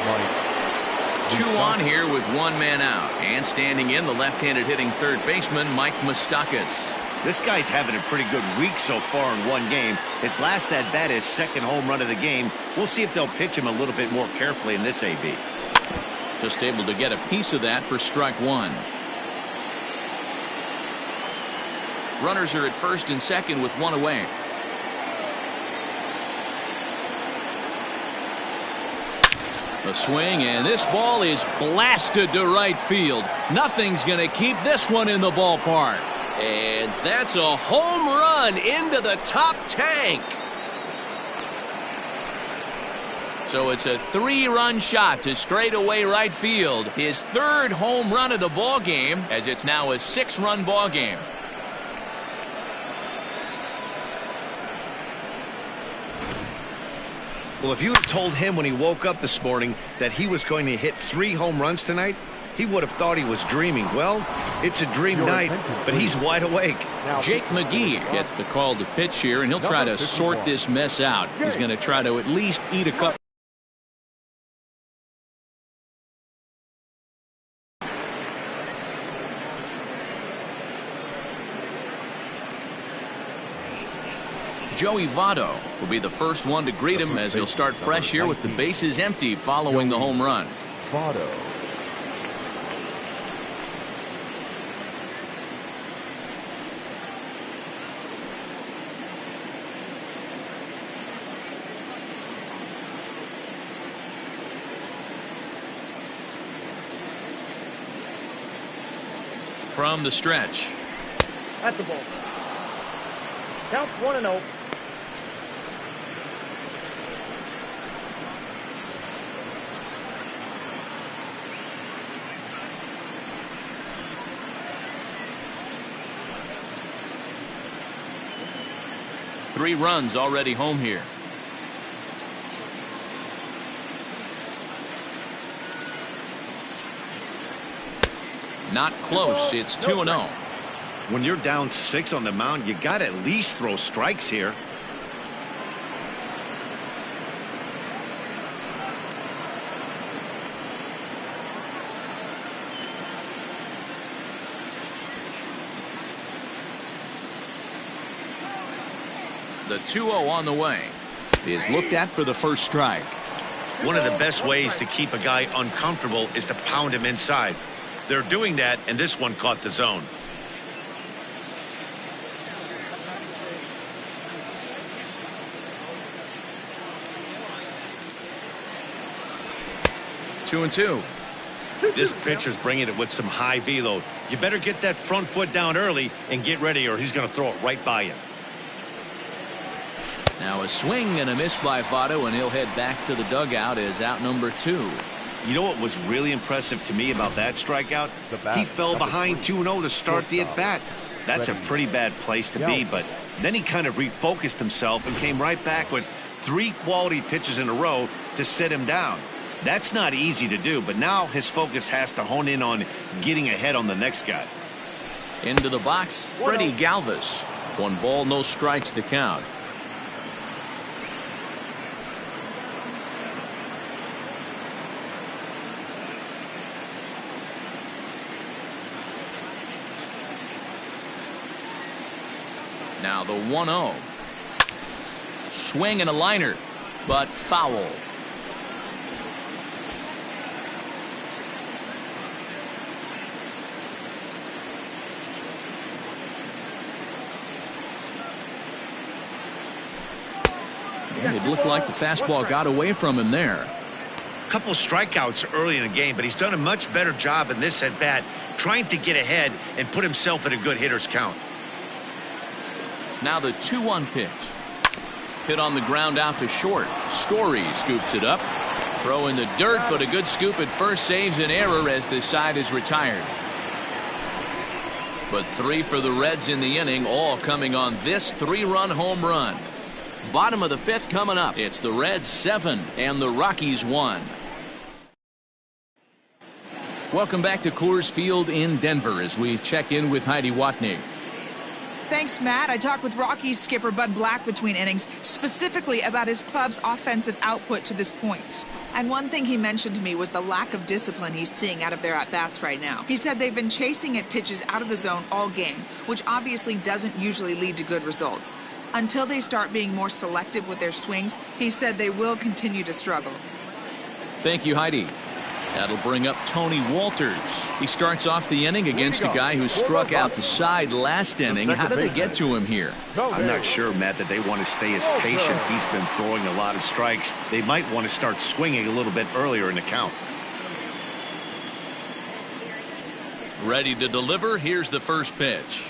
Mike. 2 on here with 1 man out. And standing in, the left-handed hitting third baseman, Mike Moustakas. This guy's having a pretty good week so far in one game. His last at bat is second home run of the game. We'll see if they'll pitch him a little bit more carefully in this AB. Just able to get a piece of that for strike 1. Runners are at first and second with 1 away. A swing, and this ball is blasted to right field. Nothing's going to keep this one in the ballpark. And that's a home run into the top tank. So it's a 3-run shot to straightaway right field. His 3rd home run of the ball game, as it's now a 6-run ball game. Well, if you had told him when he woke up this morning that he was going to hit 3 home runs tonight, He would have thought he was dreaming. Well, it's a dream night, but he's wide awake. Jake McGee gets the call to pitch here, and he'll try to sort this mess out. He's going to try to at least eat a couple. Joey Votto will be the first one to greet him as he'll start fresh here with the bases empty following the home run. Votto. From the stretch. That's the ball. Counts 1-0. Three runs already home here. Not close. It's 2-0. When you're down 6 on the mound, you got to at least throw strikes here. The 2-0 on the way is looked at for the first strike. One of the best ways to keep a guy uncomfortable is to pound him inside. They're doing that, and this one caught the zone. Two and two. This pitcher's bringing it with some high velo. You better get that front foot down early and get ready, or he's going to throw it right by you. Now a swing and a miss by Votto, and he'll head back to the dugout as out number 2. You know what was really impressive to me about that strikeout? He fell behind 2-0 to start the at-bat. That's a pretty bad place to be, but then he kind of refocused himself and came right back with 3 quality pitches in a row to sit him down. That's not easy to do, but now his focus has to hone in on getting ahead on the next guy. Into the box, Freddie Galvis. 1 ball, no strikes to count. Now the 1-0. Swing and a liner, but foul. And it looked like the fastball got away from him there. A couple strikeouts early in the game, but he's done a much better job in this at-bat trying to get ahead and put himself in a good hitter's count. Now the 2-1 pitch. Hit on the ground out to short. Story scoops it up. Throw in the dirt, but a good scoop at first saves an error as the side is retired. But 3 for the Reds in the inning, all coming on this 3-run home run. Bottom of the 5th coming up. It's the Reds 7 and the Rockies 1. Welcome back to Coors Field in Denver as we check in with Heidi Watney. Thanks, Matt. I talked with Rockies skipper Bud Black between innings, specifically about his club's offensive output to this point. And one thing he mentioned to me was the lack of discipline he's seeing out of their at-bats right now. He said they've been chasing at pitches out of the zone all game, which obviously doesn't usually lead to good results. Until they start being more selective with their swings, he said they will continue to struggle. Thank you, Heidi. That'll bring up Tony Walters. He starts off the inning against a guy who struck out the side last inning. How did they get to him here? I'm not sure, Matt, that they want to stay as patient. He's been throwing a lot of strikes. They might want to start swinging a little bit earlier in the count. Ready to deliver. Here's the first pitch.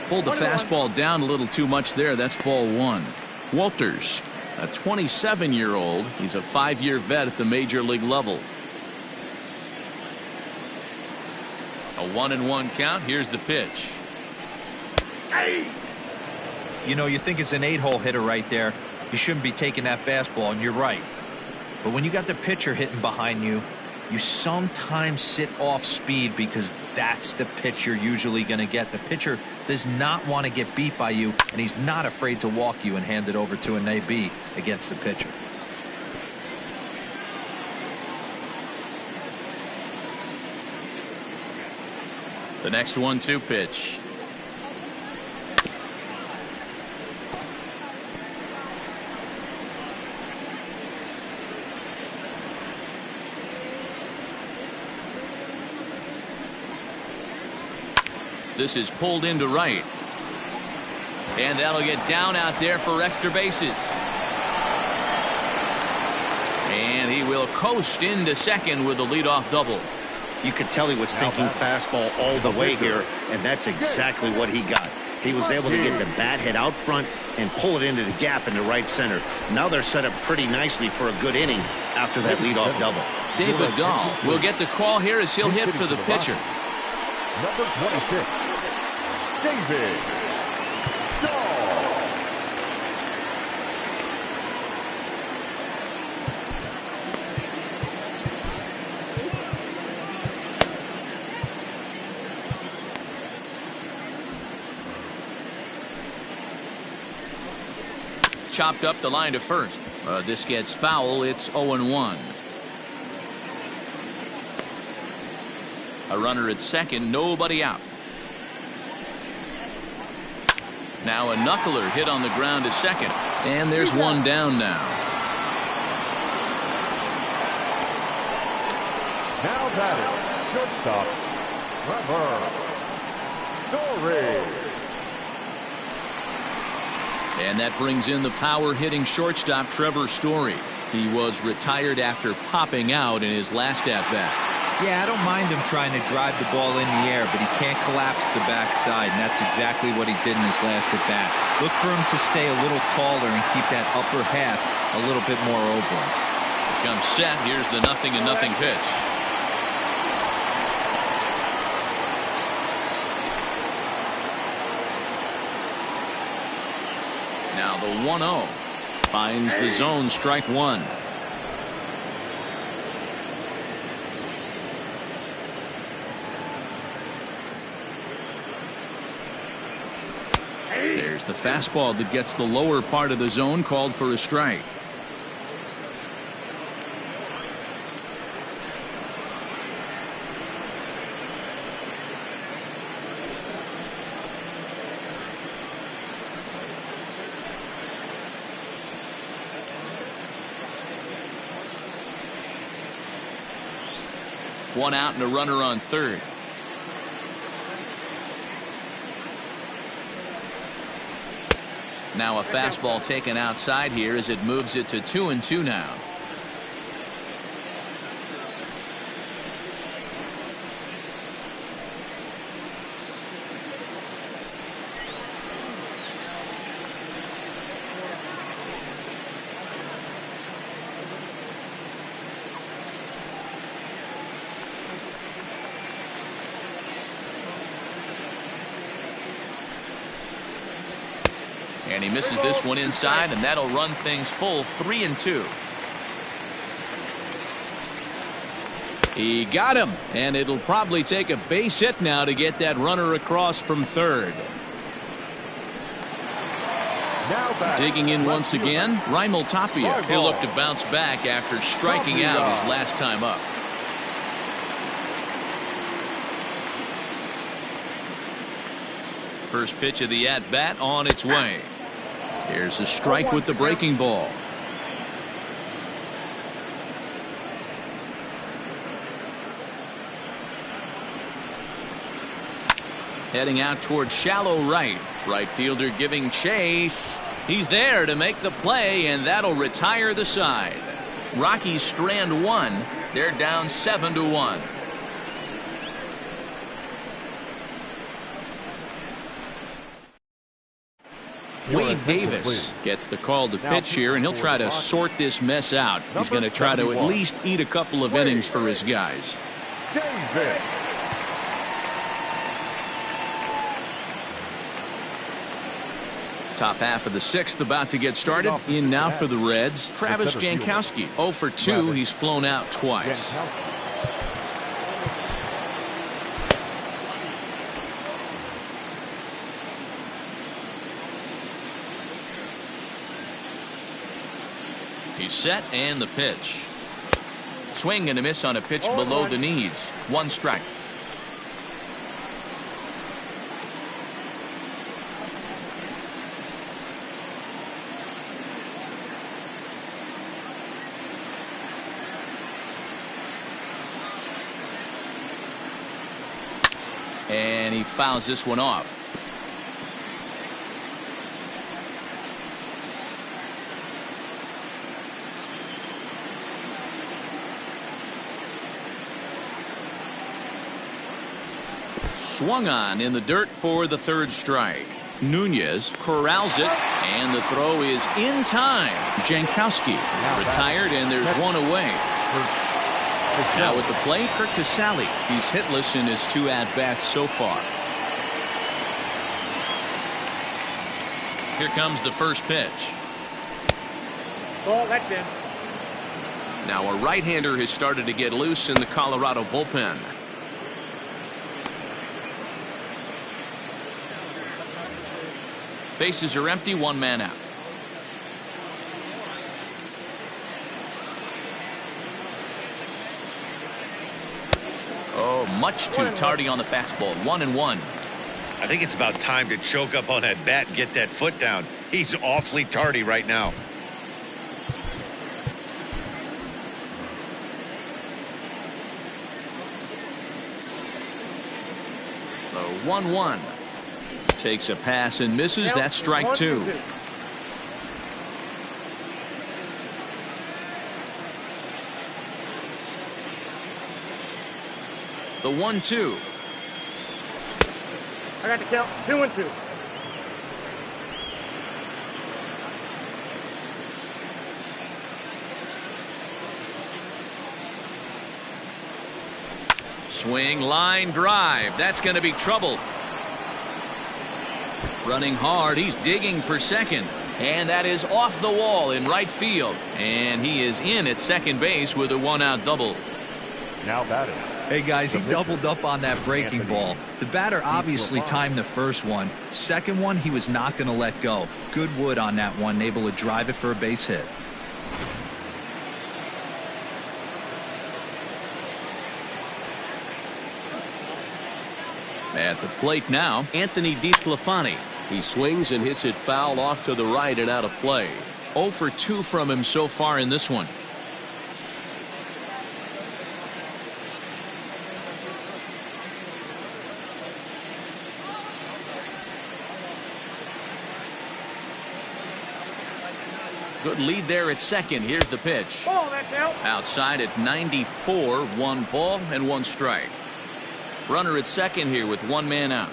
Pulled the fastball down a little too much there. That's ball 1. Walters, a 27-year-old. He's a 5-year vet at the major league level. A 1-1 count. Here's the pitch. You know, you think it's an 8-hole hitter right there. You shouldn't be taking that fastball, and you're right. But when you got the pitcher hitting behind you, you sometimes sit off speed because that's the pitch you're usually going to get. The pitcher does not want to get beat by you, and he's not afraid to walk you and hand it over to an AB against the pitcher. The next 1-2 pitch. This is pulled into right. And that'll get down out there for extra bases. And he will coast into second with a leadoff double. You could tell he was thinking fastball all the way here, and that's exactly what he got. He was able to get the bat head out front and pull it into the gap in the right center. Now they're set up pretty nicely for a good inning after that leadoff double. David Dahl will get the call here as he'll hit for the pitcher. Number 26, David Dahl. Chopped up the line to first. This gets foul. It's 0-1. A runner at second, nobody out. Now a knuckler hit on the ground to second, and there's one down now. Now batting, shortstop, Trevor Story. And that brings in the power-hitting shortstop Trevor Story. He was retired after popping out in his last at-bat. Yeah, I don't mind him trying to drive the ball in the air, but he can't collapse the backside, and that's exactly what he did in his last at-bat. Look for him to stay a little taller and keep that upper half a little bit more over him. Comes set. Here's the 0-0 pitch. Now the 1-0 finds the zone, strike one. There's the fastball that gets the lower part of the zone, called for a strike. One out and a runner on third. Now a fastball taken outside here as it moves it to 2-2 now. And he misses this one inside, and that'll run things full 3-2. He got him, and it'll probably take a base hit now to get that runner across from third. Digging in once again, Raimel Tapia. He'll look to bounce back after striking out his last time up. First pitch of the at-bat on its way. Here's a strike with the breaking ball. Heading out towards shallow right. Right fielder giving chase. He's there to make the play, and that'll retire the side. Rockies strand one. They're down 7-1. Wade Davis gets the call to pitch here, and he'll try to sort this mess out. He's going to try to at least eat a couple of innings for his guys. Top half of the sixth about to get started. In now for the Reds, Travis Jankowski. 0 for 2. He's flown out twice. He's set and the pitch. Swing and a miss on a pitch below the knees. 1 strike. And he fouls this one off. Swung on in the dirt for the 3rd strike. Nunez corrals it, and the throw is in time. Jankowski retired, and there's 1 away. Now at the plate, Kirk Casale. He's hitless in his 2 at-bats so far. Here comes the first pitch. Ball, that's in. Now a right-hander has started to get loose in the Colorado bullpen. Bases are empty, 1 man out. Oh, much too tardy on the fastball. 1-1. I think it's about time to choke up on that bat and get that foot down. He's awfully tardy right now. The 1-1. Takes a pass and misses. That's strike 2. The 1-2. I got the count. 2-2. Swing, line drive. That's going to be trouble. Running hard. He's digging for second. And that is off the wall in right field. And he is in at second base with a 1-out double. Now batting. Hey guys, he doubled up on that breaking ball. The batter obviously timed the first one. Second one, he was not going to let go. Good wood on that one, able to drive it for a base hit. At the plate now, Anthony DeSclafani. He swings and hits it foul off to the right and out of play. 0 for 2 from him so far in this one. Good lead there at second. Here's the pitch. Ball, that's out. Outside at 94, 1 ball and 1 strike. Runner at second here with 1 man out.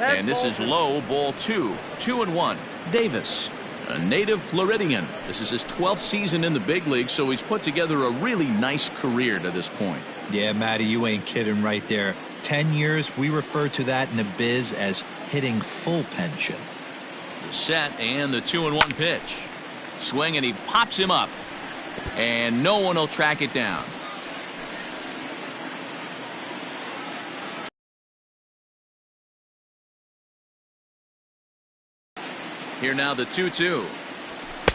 And this is low, ball 2. 2-1. Davis, a native Floridian. This is his 12th season in the big league, so he's put together a really nice career to this point. Yeah, Matty, you ain't kidding right there. 10 years, we refer to that in the biz as hitting full pension. The set and the 2-1 pitch. Swing and he pops him up. And no one will track it down. Here now the 2-2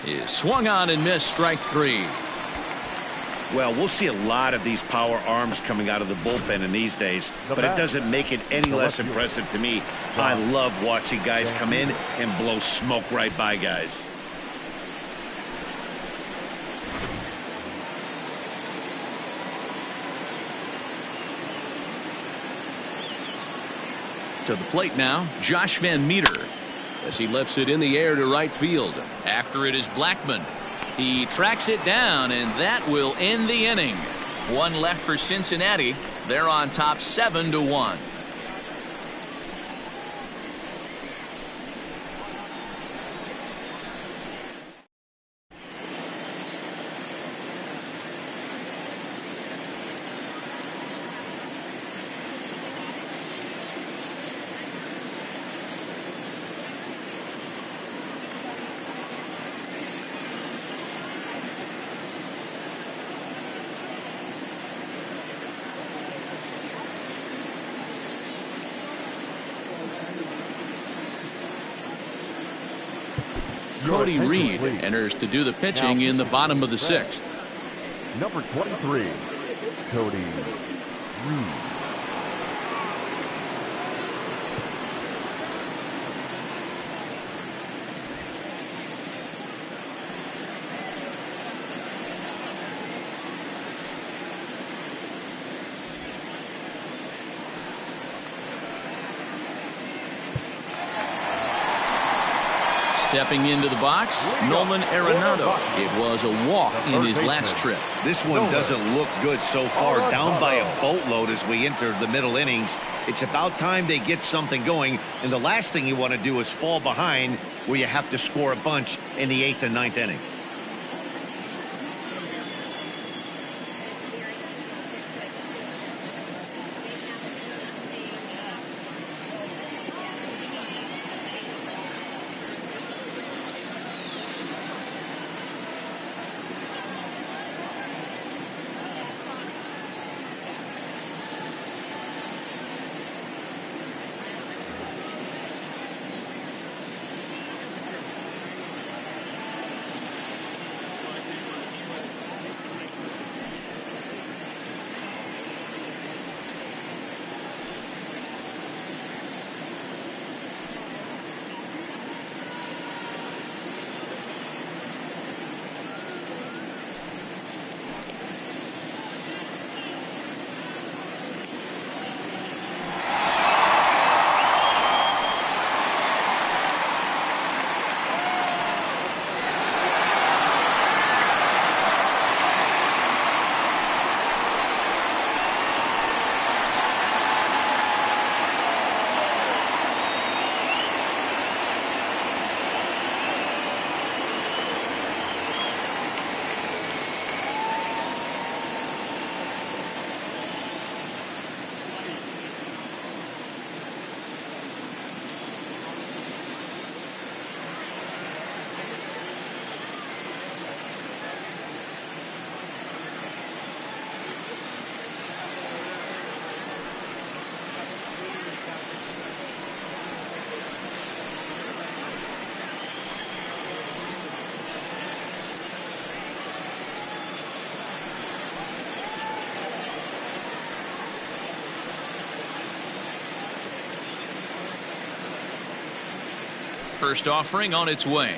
is swung on and missed. Strike 3. Well, we'll see a lot of these power arms coming out of the bullpen in these days, but it doesn't make it any less impressive to me. I love watching guys come in and blow smoke right by guys. To the plate now, Josh Van Meter, as he lifts it in the air to right field. After it is Blackmon. He tracks it down, and that will end the inning. 1 left for Cincinnati. They're on top 7-1. Cody attention, Reed please. enters to do the pitching in the bottom of the 6th. Number 23, Cody Reed. Stepping into the box, Nolan Arenado. It was a walk in his last trip. This one doesn't look good so far. Down by a boatload as we enter the middle innings. It's about time they get something going. And the last thing you want to do is fall behind where you have to score a bunch in the 8th and 9th inning. First offering on its way.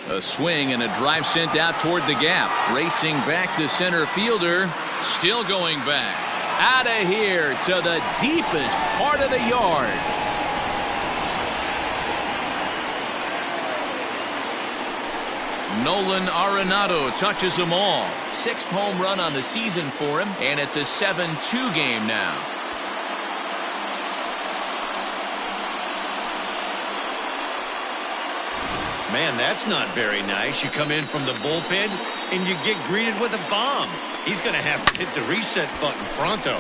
A swing and a drive sent out toward the gap. Racing back the center fielder. Still going back. Out of here to the deepest part of the yard. Nolan Arenado touches them all. 6th home run on the season for him, and it's a 7-2 game now. Man, that's not very nice. You come in from the bullpen and you get greeted with a bomb. He's going to have to hit the reset button pronto.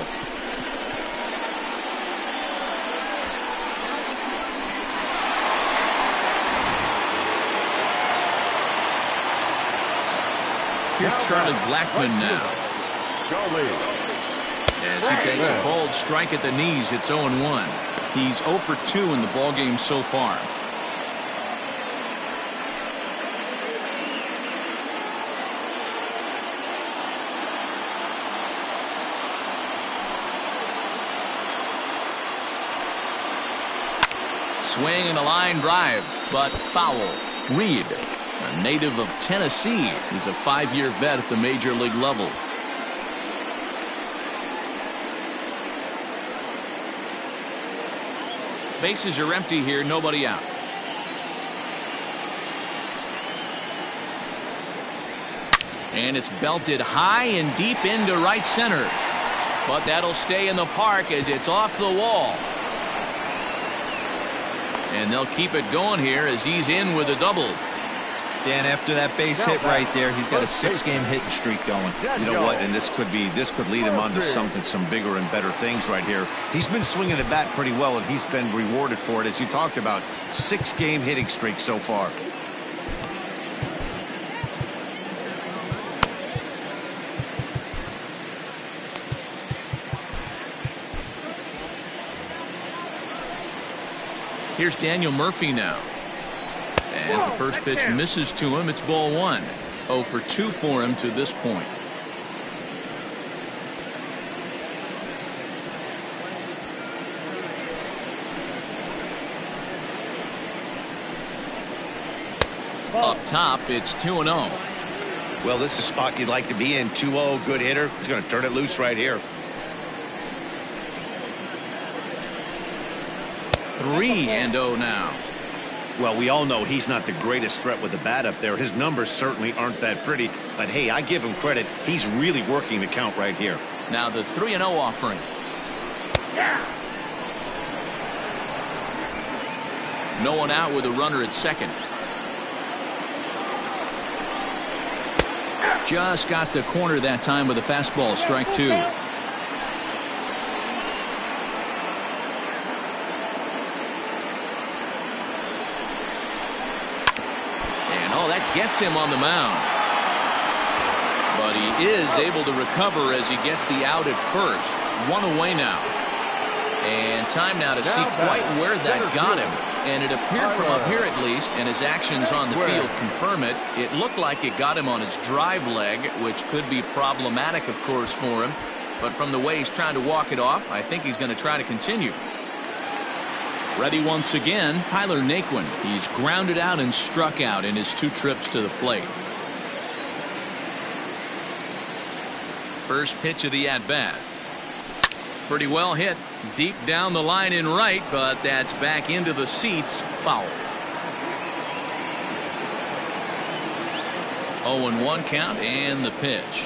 Here's Charlie Blackmon now. As he takes a cold strike at the knees, it's 0-1. He's 0 for 2 in the ballgame so far. Swing and a line drive, but foul. Reed, a native of Tennessee, is a 5-year vet at the major league level. Bases are empty here, nobody out. And it's belted high and deep into right center. But that'll stay in the park as it's off the wall. And they'll keep it going here as he's in with a double. Dan, after that base hit right there, he's got a 6-game hitting streak going. You know what? And this could lead him on to some bigger and better things right here. He's been swinging the bat pretty well, and he's been rewarded for it, as you talked about. 6-game hitting streak so far. Here's Daniel Murphy now. As the first pitch misses to him, it's ball 1. 0 for 2 for him to this point. Up top, it's 2-0. Well, this is a spot you'd like to be in. 2-0, good hitter. He's going to turn it loose right here. 3-0 now. Well, we all know he's not the greatest threat with the bat up there. His numbers certainly aren't that pretty. But, hey, I give him credit. He's really working the count right here. Now the 3-0 offering. No one out with a runner at second. Just got the corner that time with a fastball. Strike 2. And that gets him on the mound. But he is able to recover as he gets the out at first. 1 away now. And time now to see quite where that got him. And it appeared from up here at least, and his actions on the field confirm it. It looked like it got him on his drive leg, which could be problematic, of course, for him. But from the way he's trying to walk it off, I think he's going to try to continue. Ready once again, Tyler Naquin. He's grounded out and struck out in his 2 trips to the plate. First pitch of the at-bat. Pretty well hit. Deep down the line in right, but that's back into the seats. Foul. 0-1 count and the pitch.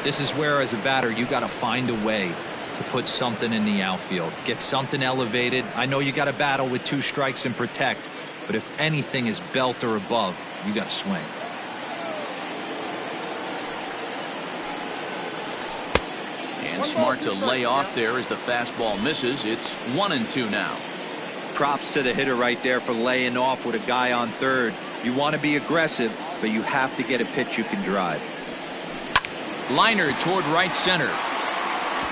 This is where, as a batter, you got to find a way to put something in the outfield. Get something elevated. I know you got to battle with 2 strikes and protect, but if anything is belt or above, you got to swing. And smart to lay off there as the fastball misses. It's 1-2 now. Props to the hitter right there for laying off with a guy on third. You want to be aggressive, but you have to get a pitch you can drive. Liner toward right center.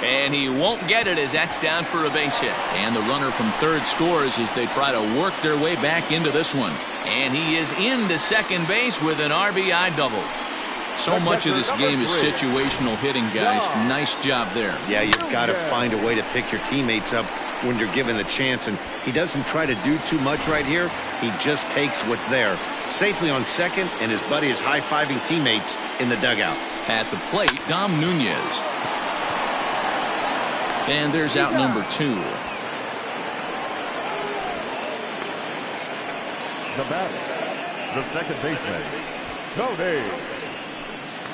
And he won't get it as that's down for a base hit. And the runner from third scores as they try to work their way back into this one. And he is into second base with an RBI double. So much of this game is situational hitting, guys. Nice job there. Yeah, you've got to find a way to pick your teammates up when you're given the chance. And he doesn't try to do too much right here. He just takes what's there. Safely on second, and his buddy is high-fiving teammates in the dugout. At the plate, Dom Nunez. And there's out number 2. The batter, the second baseman, Tony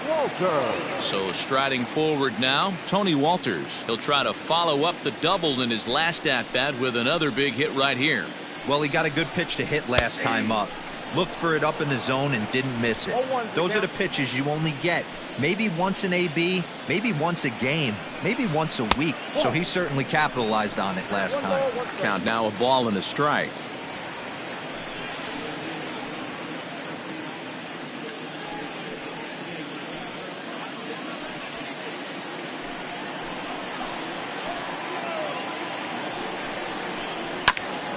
Walters. So striding forward now, Tony Walters. He'll try to follow up the double in his last at-bat with another big hit right here. Well, he got a good pitch to hit last time up. Looked for it up in the zone and didn't miss it. Those are the pitches you only get maybe once in AB, maybe once a game, maybe once a week. So he certainly capitalized on it last time. Count now, a ball and a strike.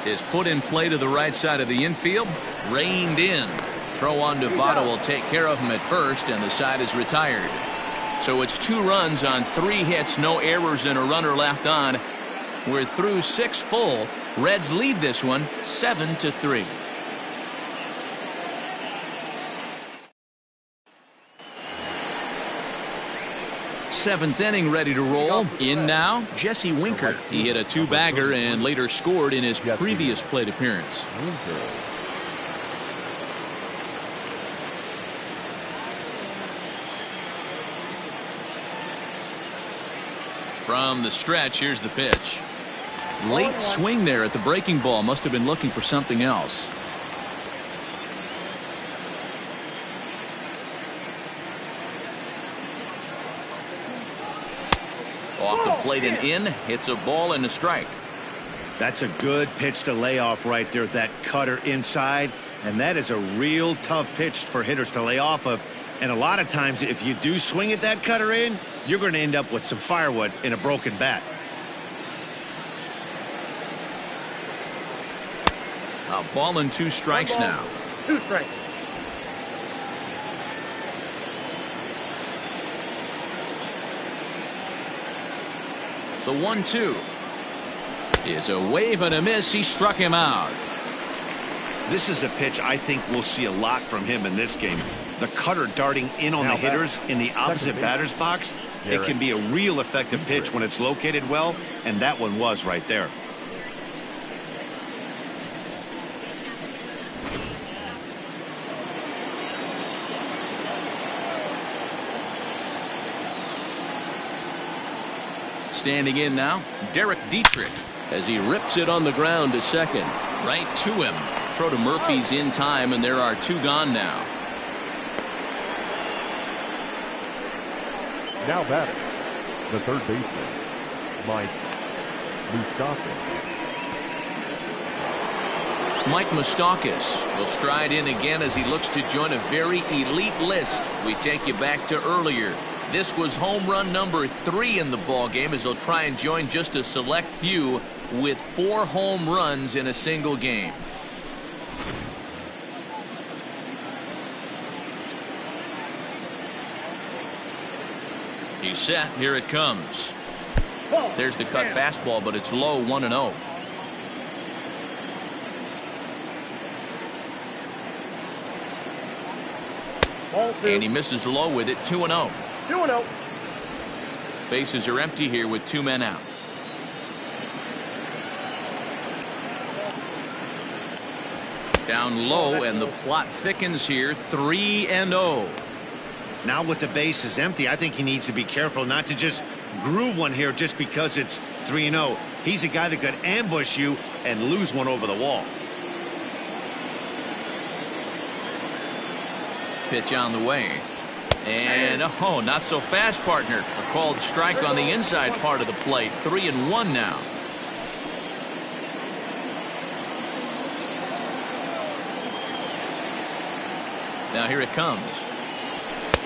Is put in play to the right side of the infield. Reined in. Throw on Devato will take care of him at first, and the side is retired. So it's 2 runs on 3 hits, no errors, and a runner left on. We're through 6 full. Reds lead this one 7-3. Seventh inning ready to roll. In now, Jesse Winker. He hit a 2-bagger and later scored in his previous plate appearance. From the stretch, here's the pitch. Late swing there at the breaking ball. Must have been looking for something else. Off the plate and in. Hits a ball and a strike. That's a good pitch to lay off right there. That cutter inside. And that is a real tough pitch for hitters to lay off of. And a lot of times, if you do swing at that cutter in, you're going to end up with some firewood in a broken bat. A ball and 2 strikes now. 2 strikes. The 1-2 is a wave and a miss. He struck him out. This is a pitch I think we'll see a lot from him in this game. The cutter darting in on the hitters in the opposite batter's box. It can be a real effective pitch when it's located well, and that one was right there. Standing in now, Derek Dietrich, as he rips it on the ground to second. Right to him. Throw to Murphy's in time, and there are 2 gone now. Now batting, the third baseman, Mike Moustakas. Mike Moustakas will stride in again as he looks to join a very elite list. We take you back to earlier. This was home run number 3 in the ball game, as he'll try and join just a select few with 4 home runs in a single game. He's set. Here it comes. There's the cut fastball, but it's low, 1-0. And he misses low with it, 2-0. 2-0. Bases are empty here with 2 men out. Down low, and the plot thickens here, 3-0. Now with the bases empty, I think he needs to be careful not to just groove one here just because it's 3-0. He's a guy that could ambush you and lose one over the wall. Pitch on the way. And oh, not so fast, partner. A called strike on the inside part of the plate. 3-1 now. Now here it comes.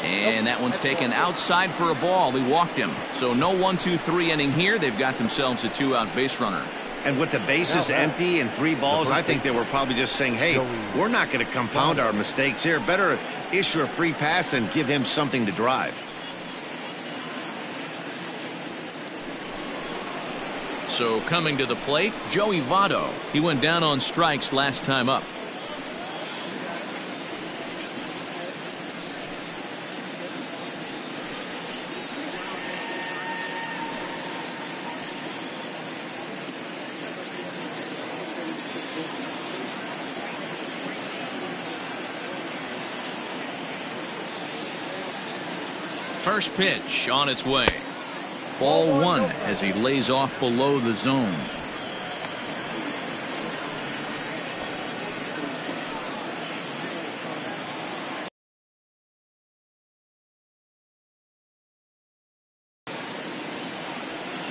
And that one's taken outside for a ball. He walked him. So no 1-2-3 inning here. They've got themselves a 2-out base runner. And with the bases empty and 3 balls, I think they were probably just saying, hey, we're not going to compound our mistakes here. Better issue a free pass and give him something to drive. So coming to the plate, Joey Votto. He went down on strikes last time up. First pitch on its way. Ball 1 as he lays off below the zone.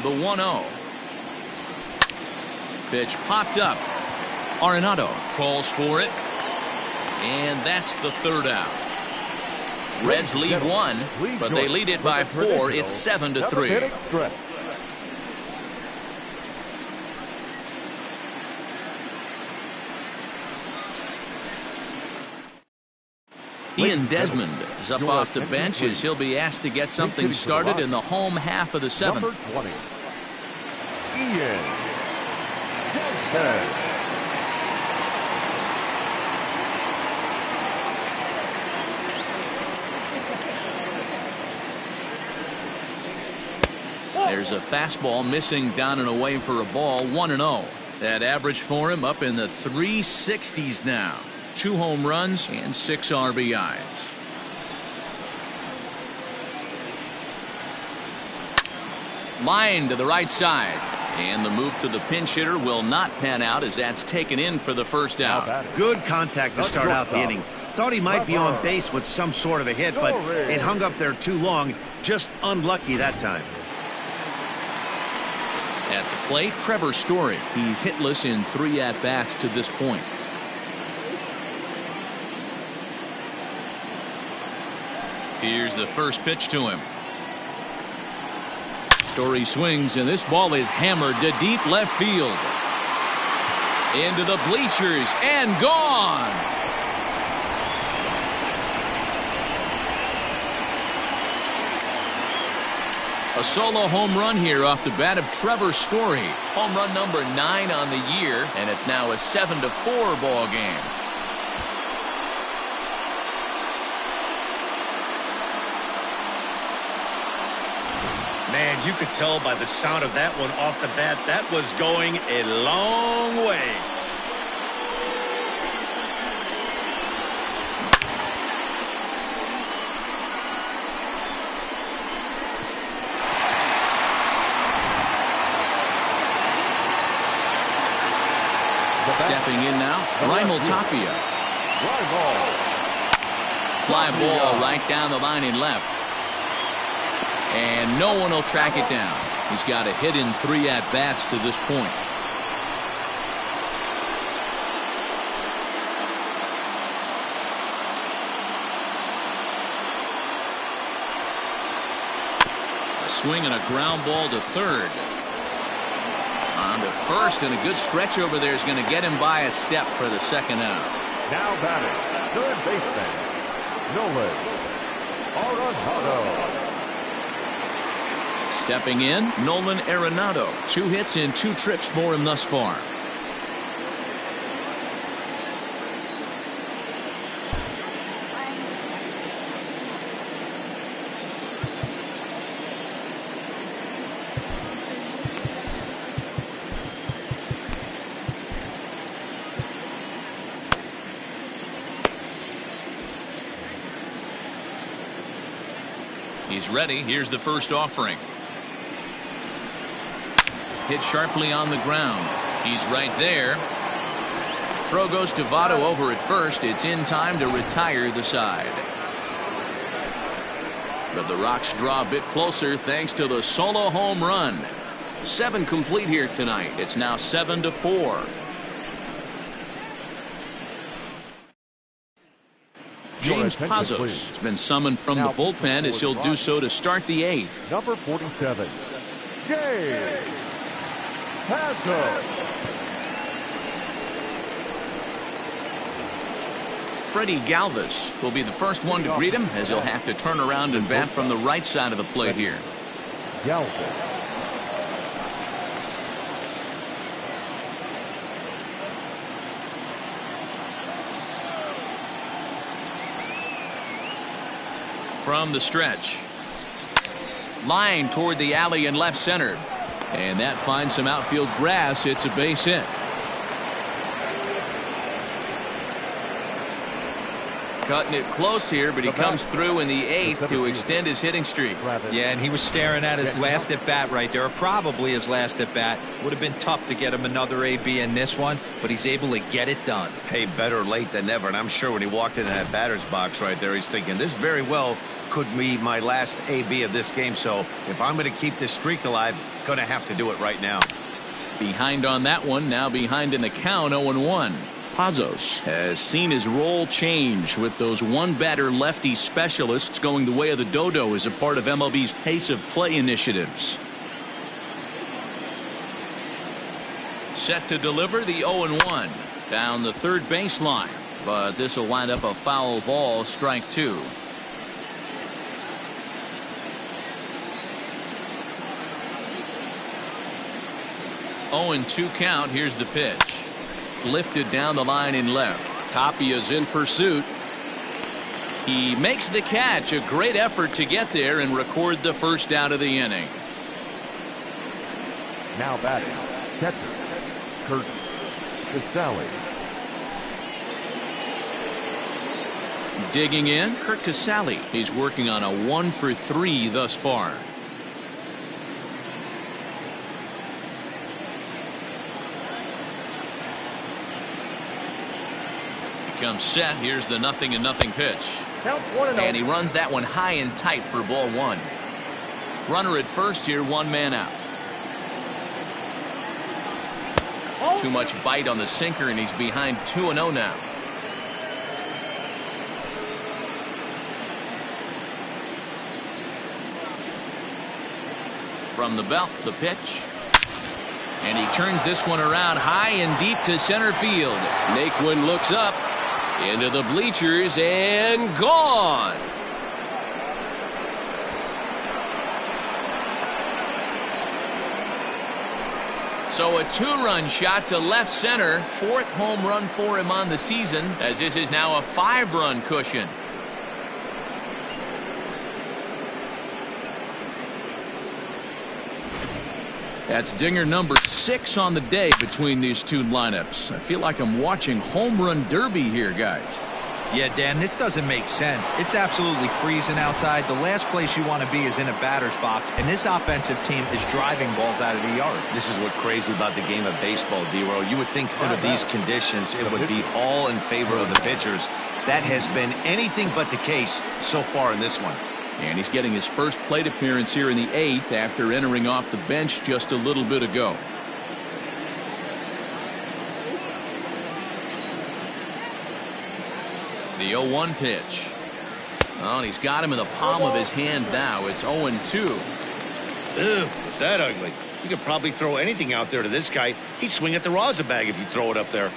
The 1-0. Pitch popped up. Arenado calls for it. And that's the 3rd out. Reds lead 1, but they lead it by 4. It's 7-3. Ian Desmond is up off the bench as he'll be asked to get something started in the home half of the 7th. Number 20, Ian Desmond. There's a fastball missing down and away for a ball. 1-0. That average for him up in the 360s now. 2 home runs and 6 RBIs. Line to the right side. And the move to the pinch hitter will not pan out as that's taken in for the 1st out. Good contact to start out the inning. Thought he might be on base with some sort of a hit, but it hung up there too long. Just unlucky that time. At the plate, Trevor Story. He's hitless in 3 at-bats to this point. Here's the first pitch to him. Story swings, and this ball is hammered to deep left field. Into the bleachers and gone. A solo home run here off the bat of Trevor Story. Home run number 9 on the year, and it's now a 7-4 ball game. Man, you could tell by the sound of that one off the bat, that was going a long way. Stepping in now, Raimel Tapia. Fly ball right down the line in left. And no one will track it down. He's got a hit in 3 at-bats to this point. A swing and a ground ball to third. On to first, and a good stretch over there is going to get him by a step for the second out. Now batting, third baseman, Nolan Arenado. Stepping in, Nolan Arenado. 2 hits in 2 trips for him thus far. He's ready. Here's the first offering. Hit sharply on the ground. He's right there. Throw goes to Votto over at first. It's in time to retire the side. But the Rocks draw a bit closer thanks to the solo home run. 7 complete here tonight. It's now 7-4. James Pazos has been summoned from the bullpen as he'll do so to start the 8th. Number 47, James Pazos. Freddie Galvis will be the first one to greet him as he'll have to turn around and bat from the right side of the plate here. Galvis. From the stretch. Line toward the alley in left center. And that finds some outfield grass. It's a base hit. Cutting it close here, but he comes through in the 8th to extend his hitting streak. Yeah, and he was staring at his last at bat right there, or probably his last at bat. Would have been tough to get him another AB in this one, but he's able to get it done. Hey, better late than never. And I'm sure when he walked into that batter's box right there, he's thinking this very well could be my last AB of this game. So if I'm going to keep this streak alive, going to have to do it right now. Behind on that one, now behind in the count, 0-1. Pazos has seen his role change with those one-batter lefty specialists going the way of the dodo as a part of MLB's pace of play initiatives. Set to deliver the 0-1 down the third baseline, but this will wind up a foul ball, strike 2. Oh, and 2 count. Here's the pitch. Lifted down the line in left. Tapia's in pursuit. He makes the catch. A great effort to get there and record the first out of the inning. Now batting, catcher, Curt Casale. Digging in, Curt Casale. He's working on a 1-for-3 thus far. Comes set. Here's the 0-0 pitch. Count 1-0. And he runs that one high and tight for ball 1. Runner at first here, 1 man out. Oh. Too much bite on the sinker, and he's behind 2-0 now. From the belt, the pitch. And he turns this one around high and deep to center field. Naquin looks up into the bleachers and gone. So a 2-run shot to left center. 4th home run for him on the season, as this is now a 5-run cushion. That's dinger number 6 on the day between these two lineups. I feel like I'm watching home run derby here, guys. Yeah, Dan, this doesn't make sense. It's absolutely freezing outside. The last place you want to be is in a batter's box, and this offensive team is driving balls out of the yard. This is what's crazy about the game of baseball, D-Row. You would think under these conditions it would be all in favor of the pitchers. That has been anything but the case so far in this one. And he's getting his first plate appearance here in the 8th after entering off the bench just a little bit ago. The 0-1 pitch. Oh, and he's got him in the palm of his hand now. It's 0-2. Ew, is that ugly? You could probably throw anything out there to this guy. He'd swing at the rosin bag if you throw it up there.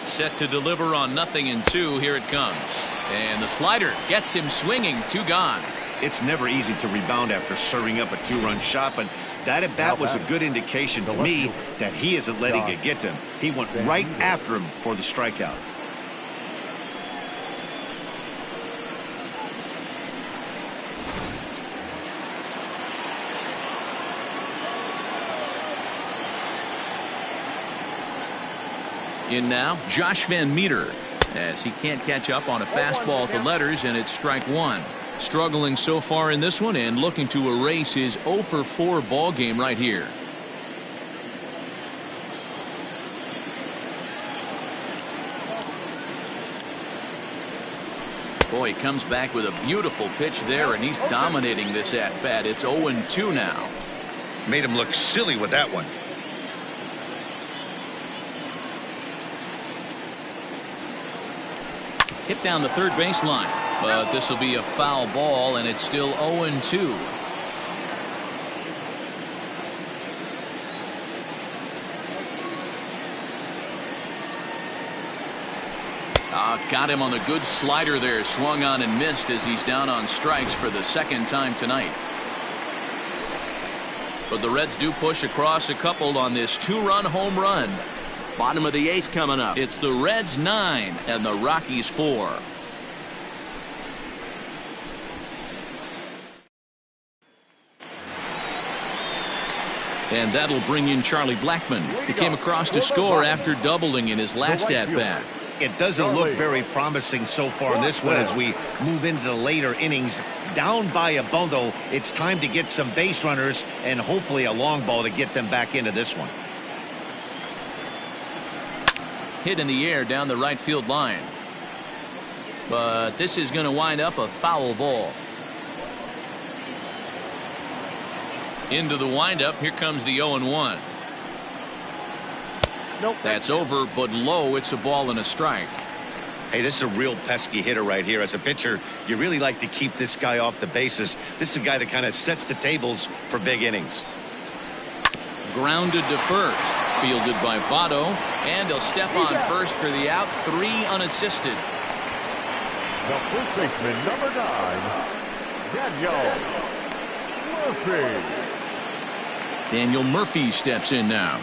Set to deliver on 0-2. Here it comes. And the slider gets him swinging. 2 gone. It's never easy to rebound after serving up a 2-run shot, but that at bat was a good indication to me that he isn't letting it get to him. He went right after him for the strikeout. In now, Josh Van Meter, as he can't catch up on a fastball at the letters, and it's strike 1. Struggling so far in this one and looking to erase his 0-for-4 ball game right here. Boy, he comes back with a beautiful pitch there, and he's dominating this at-bat. It's 0-2 now. Made him look silly with that one. Hit down the third baseline, but this will be a foul ball, and it's still 0-2. Got him on the good slider there, swung on and missed as he's down on strikes for the 2nd time tonight. But the Reds do push across a couple on this 2-run home run. Bottom of the 8th coming up. It's the Reds 9 and the Rockies 4. And that'll bring in Charlie Blackmon. He came across to score after doubling in his last at-bat. It doesn't look very promising so far in this one as we move into the later innings. Down by a bundle, it's time to get some base runners and hopefully a long ball to get them back into this one. Hit in the air down the right field line. But this is going to wind up a foul ball. Into the windup. Here comes the 0-1. Nope. That's over, but low. It's a ball and a strike. Hey, this is a real pesky hitter right here. As a pitcher, you really like to keep this guy off the bases. This is a guy that kind of sets the tables for big innings. Grounded to first. Fielded by Votto. And he'll step on first for the out. 3 unassisted. The first baseman, number 9, Daniel Murphy. Daniel Murphy steps in now.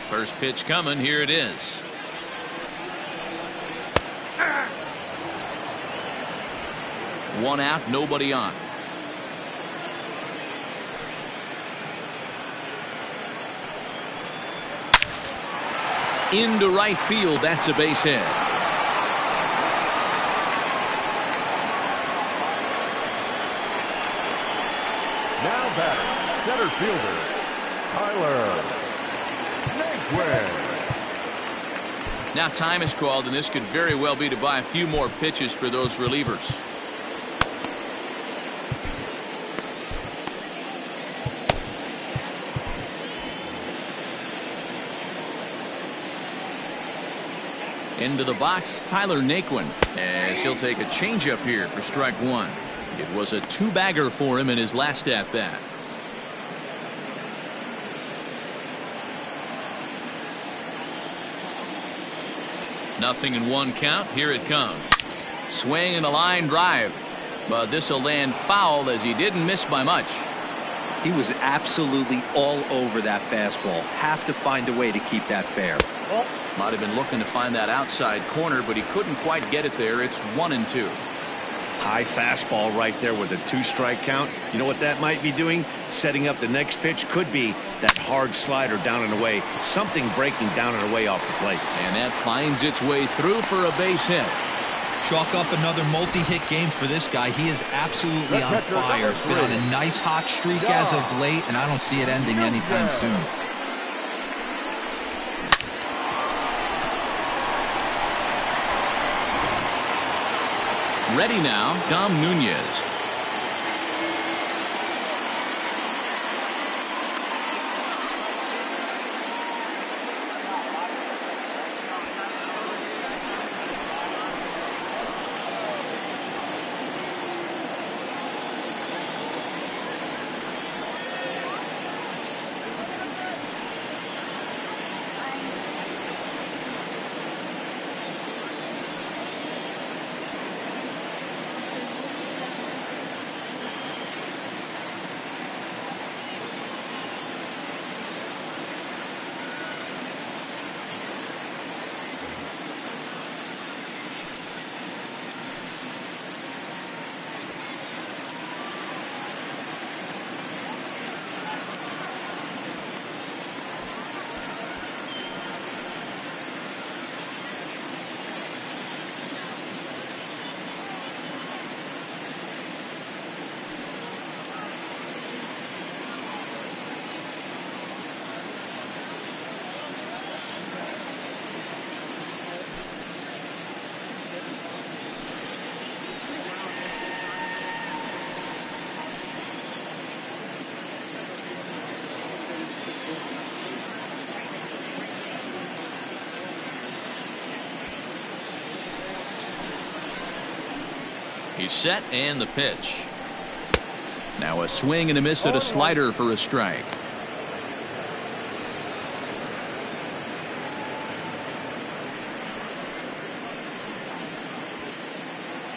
First pitch coming. Here it is. One out, nobody on. Into right field. That's a base hit. Now batter, center fielder, Tyler Naquin. Now time is called, and this could very well be to buy a few more pitches for those relievers. Into the box, Tyler Naquin, as he'll take a changeup here for strike one. It was a two-bagger for him in his last at-bat. Nothing in one count. Here it comes. Swing and a line drive. But this will land foul as he didn't miss by much. He was absolutely all over that fastball. Have to find a way to keep that fair. Might have been looking to find that outside corner, but he couldn't quite get it there. It's 1-2. High fastball right there with a 2-strike count. You know what that might be doing? Setting up the next pitch. Could be that hard slider down and away. Something breaking down and away off the plate. And that finds its way through for a base hit. Chalk up another multi-hit game for this guy. He is absolutely on fire. He's been on a nice hot streak as of late, and I don't see it ending anytime soon. Ready now, Dom Nunez. He's set, and the pitch. Now a swing and a miss at a slider for a strike.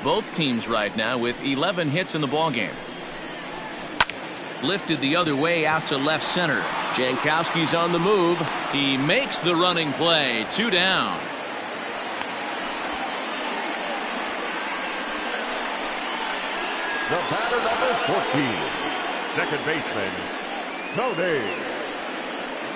Both teams right now with 11 hits in the ballgame. Lifted the other way out to left center. Jankowski's on the move. He makes the running play. 2 down. The batter number 14, second baseman, Tony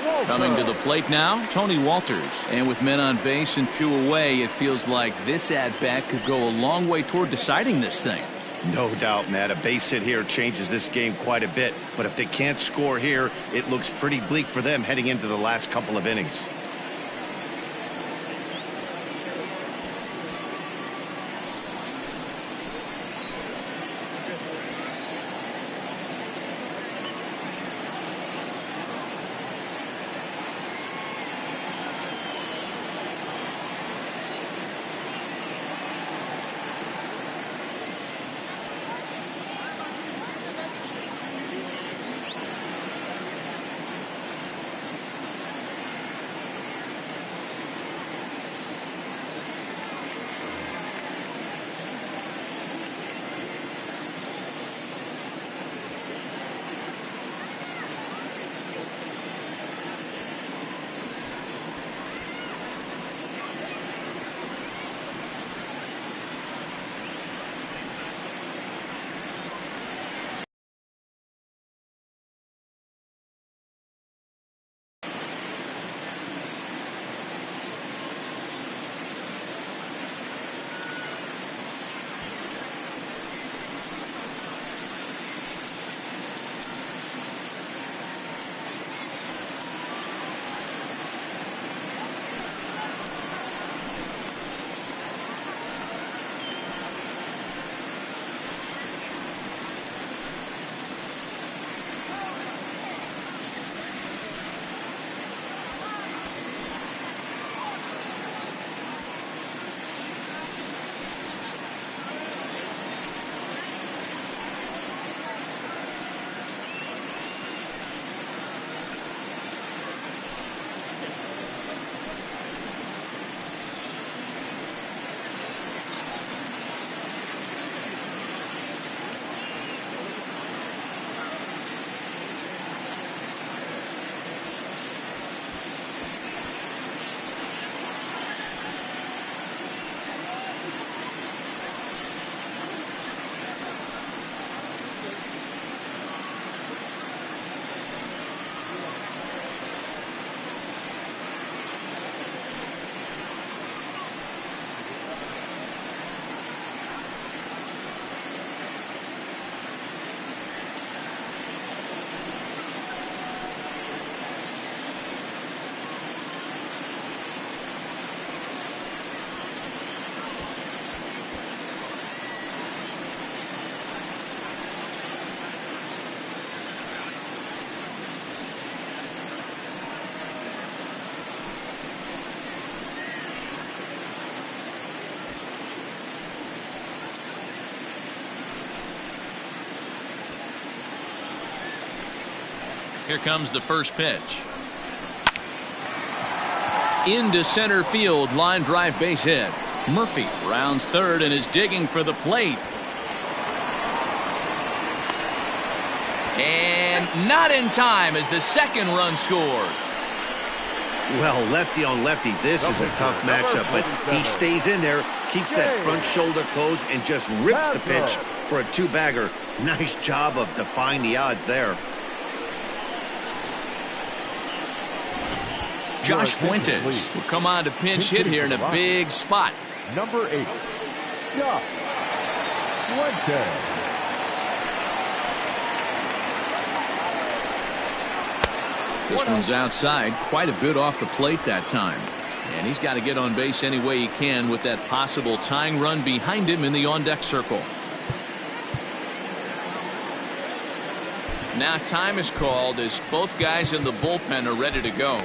Walters. Coming to the plate now, Tony Walters. And with men on base and 2 away, it feels like this at-bat could go a long way toward deciding this thing. No doubt, Matt. A base hit here changes this game quite a bit. But if they can't score here, it looks pretty bleak for them heading into the last couple of innings. Here comes the first pitch. Into center field, line drive base hit. Murphy rounds third and is digging for the plate. And not in time as the second run scores. Well, lefty on lefty, this is a tough matchup, but he stays in there, keeps that front shoulder closed, and just rips the pitch for a two-bagger. Nice job of defying the odds there. Josh Fuentes will come on to pinch hit here in a big spot. Number 8, Josh Fuentes. This one's outside, quite a bit off the plate that time. And he's got to get on base any way he can with that possible tying run behind him in the on-deck circle. Now time is called as both guys in the bullpen are ready to go.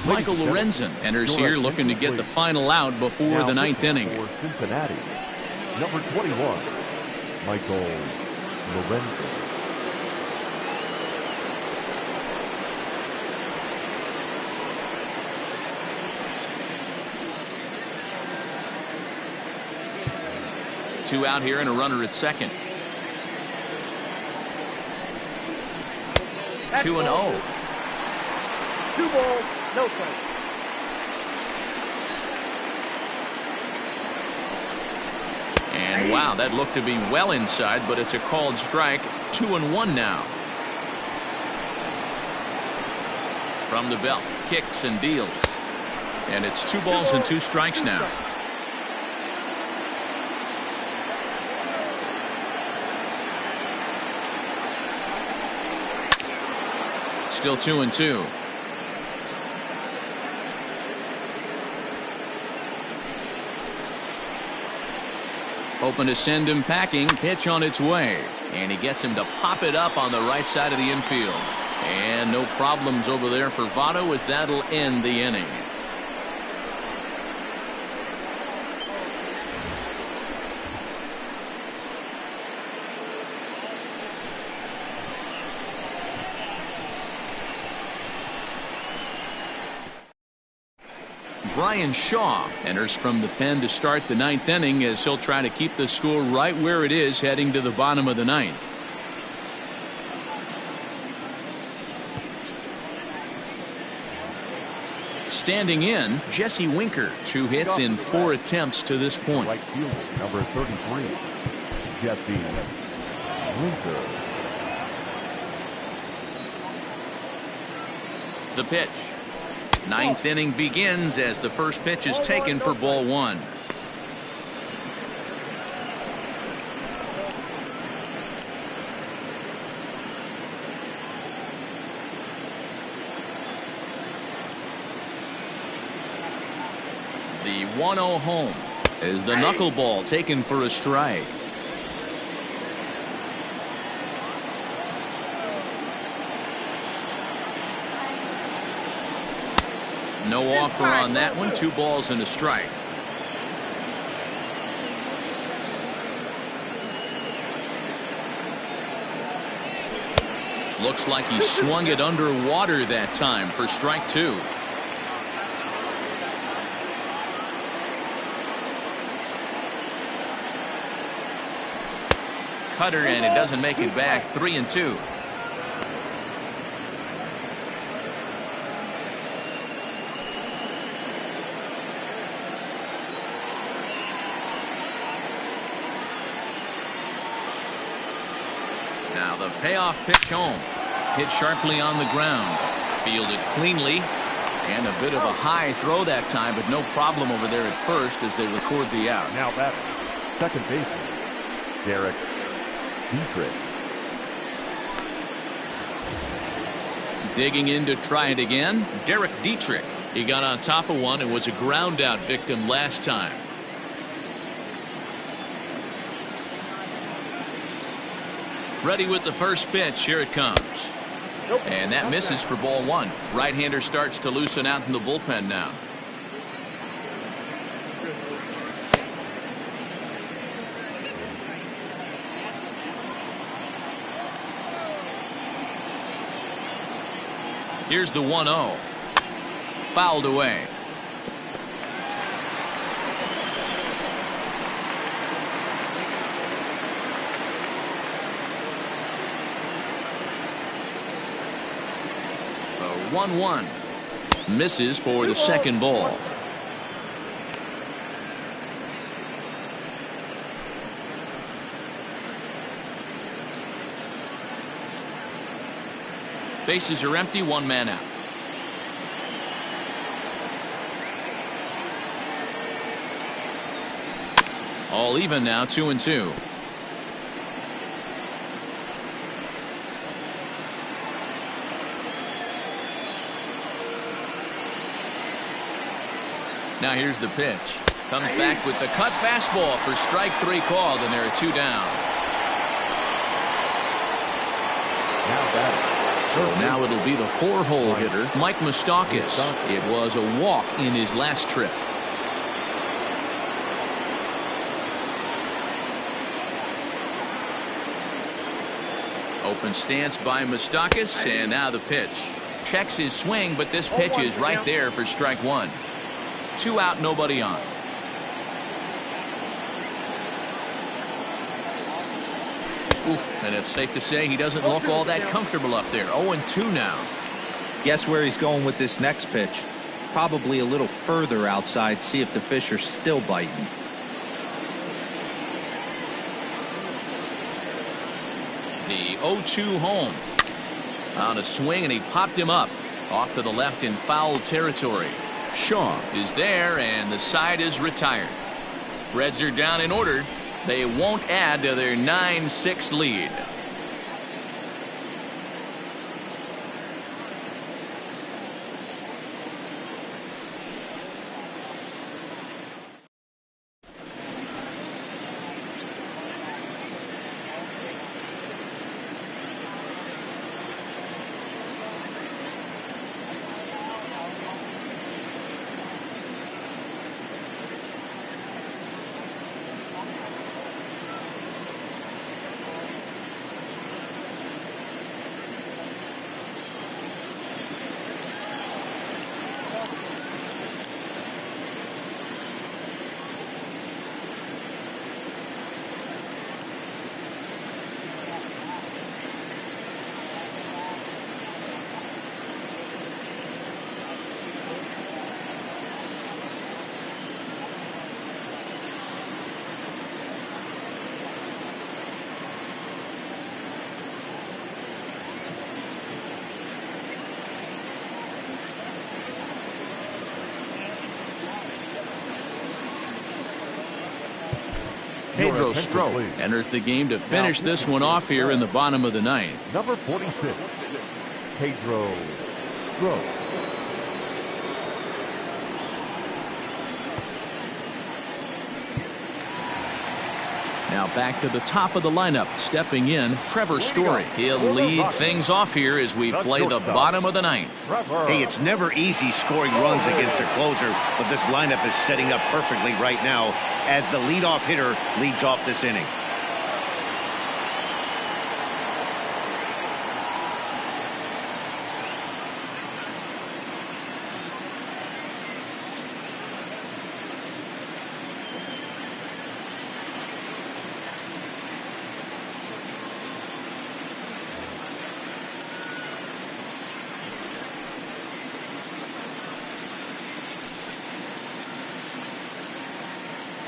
Michael Lorenzen enters here looking to get the final out before the ninth inning. For Cincinnati, number 21, Michael Lorenzen. Two out here and a runner at second. 2-0. 2 balls, no strikes. And wow, that looked to be well inside, but it's a called strike. 2-1 now. From the belt, kicks and deals. And it's 2 balls and 2 strikes now. Still 2-2. Hoping to send him packing. Pitch on its way. And he gets him to pop it up on the right side of the infield. And no problems over there for Votto as that'll end the inning. Brian Shaw enters from the pen to start the ninth inning as he'll try to keep the score right where it is heading to the bottom of the ninth. Standing in, Jesse Winker, 2 hits in 4 attempts to this point. Right fielder, number 33, Jesse Winker. The pitch. Ninth inning begins as the first pitch is taken for ball 1. The 1-0 home is the knuckleball taken for a strike. No offer on that one. 2 balls and a strike. Looks like he swung it underwater that time for strike 2. Cutter, and it doesn't make it back. 3-2. Now the payoff pitch home. Hit sharply on the ground. Fielded cleanly. And a bit of a high throw that time, but no problem over there at first as they record the out. Now batter, second baseman, Derek Dietrich. Digging in to try it again, Derek Dietrich. He got on top of one and was a ground out victim last time. Ready with the first pitch. Here it comes. And that misses for ball one. Right-hander starts to loosen out in the bullpen now. Here's the 1-0. Fouled away. A 1-1. Misses for the second ball. Bases are empty, one man out. All even now, 2-2. Now here's the pitch. Comes back with the cut fastball for strike three called, and there are two down. Now batting. So now it'll be the four-hole hitter, Mike Moustakas. It was a walk in his last trip. Open stance by Moustakas, and now the pitch. Checks his swing, but this pitch is right there for strike one. 2 out, nobody on. Oof, and it's safe to say he doesn't look all that comfortable up there. 0-2 now. Guess where he's going with this next pitch? Probably a little further outside, see if the fish are still biting. The 0-2 home. On a swing, and he popped him up. Off to the left in foul territory. Shaw is there, and the side is retired. Reds are down in order. They won't add to their 9-6 lead. Pedro Strop enters the game to finish this one off here in the bottom of the ninth. Number 46, Pedro Strop. Now back to the top of the lineup. Stepping in, Trevor Story. He'll lead things off here as we play the bottom of the ninth. Hey, it's never easy scoring runs against a closer, but this lineup is setting up perfectly right now as the leadoff hitter leads off this inning.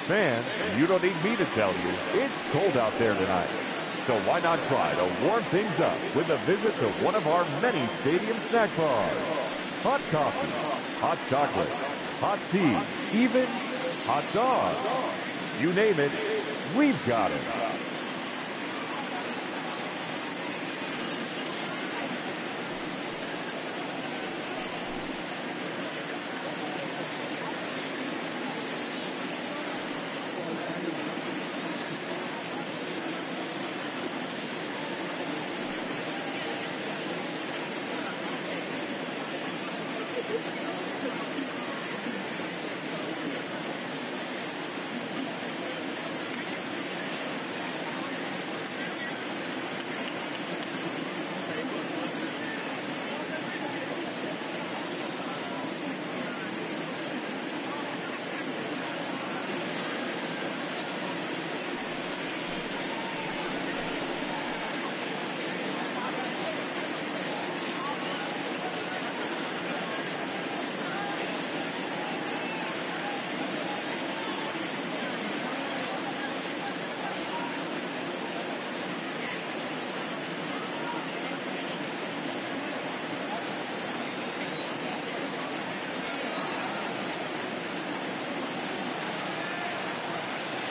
Fans, you don't need me to tell you, it's cold out there tonight. So why not try to warm things up with a visit to one of our many stadium snack bars. Hot coffee, hot chocolate, hot tea, even hot dogs. You name it, we've got it.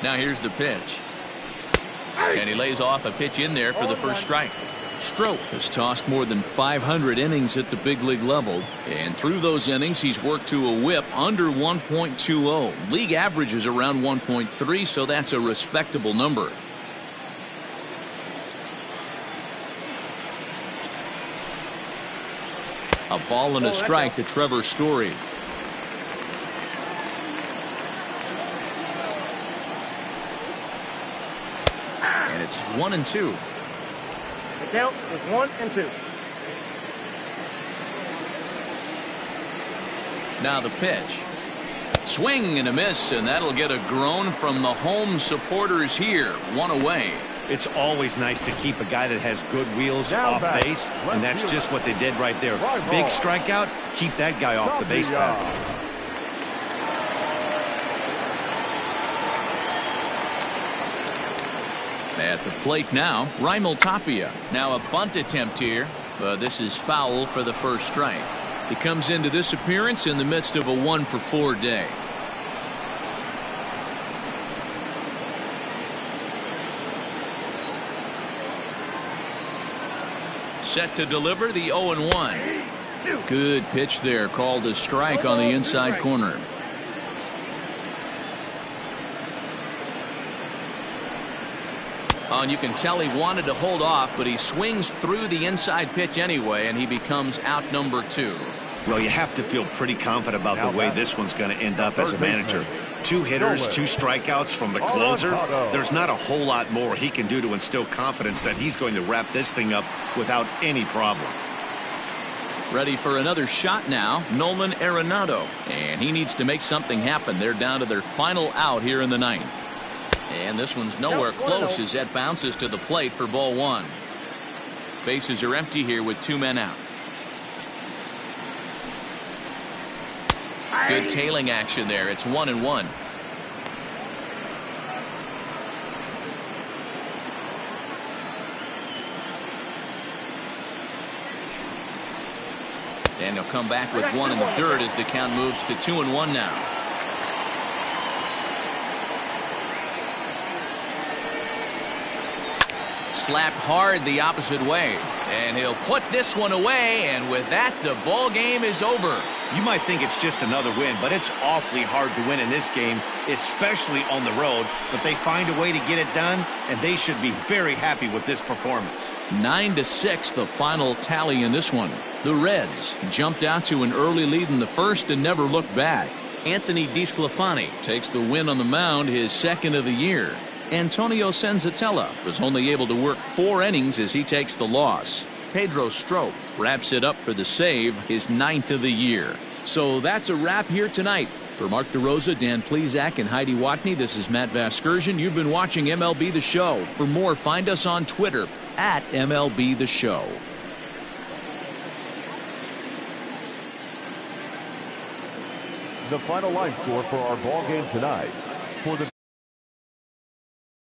Now here's the pitch. And he lays off a pitch in there for the first strike. Strop has tossed more than 500 innings at the big league level, and through those innings he's worked to a whip under 1.20. League average is around 1.3, so that's a respectable number. A ball and a strike to Trevor Story. And it's 1-2. The count is 1-2. Now the pitch. Swing and a miss, and that'll get a groan from the home supporters here. One away. It's always nice to keep a guy that has good wheels Now off back. base, and that's just what they did right there. Fly Big ball. strikeout, keep that guy off the base path. At the plate now, Raimel Tapia. Now a bunt attempt here, but this is foul for the first strike. He comes into this appearance in the midst of a 1-for-4 day. Set to deliver the 0-1. Good pitch there, called a strike on the inside corner. Oh, and you can tell he wanted to hold off, but he swings through the inside pitch anyway, and he becomes out number 2. Well, you have to feel pretty confident about the way this one's going to end up as a manager. 2 hitters, 2 strikeouts from the closer. There's not a whole lot more he can do to instill confidence that he's going to wrap this thing up without any problem. Ready for another shot now, Nolan Arenado. And he needs to make something happen. They're down to their final out here in the 9th. And this one's nowhere close as that bounces to the plate for ball 1. Bases are empty here with 2 men out. Good tailing action there. It's 1-1. And he'll come back with 1 in the dirt as the count moves to 2-1 now. Slapped hard the opposite way, and he'll put this one away, and with that the ball game is over. You might think it's just another win, but it's awfully hard to win in this game, especially on the road. But they find a way to get it done, and they should be very happy with this performance. 9-6 the final tally in this one. The Reds jumped out to an early lead in the first and never looked back. Anthony DeSclafani takes the win on the mound, his 2nd of the year. Antonio Senzatella was only able to work 4 innings as he takes the loss. Pedro Strop wraps it up for the save, his 9th of the year. So that's a wrap here tonight. For Mark DeRosa, Dan Plesac, and Heidi Watney, this is Matt Vasgersian. You've been watching MLB The Show. For more, find us on Twitter at MLB The Show. The final line score for our ball game tonight. For the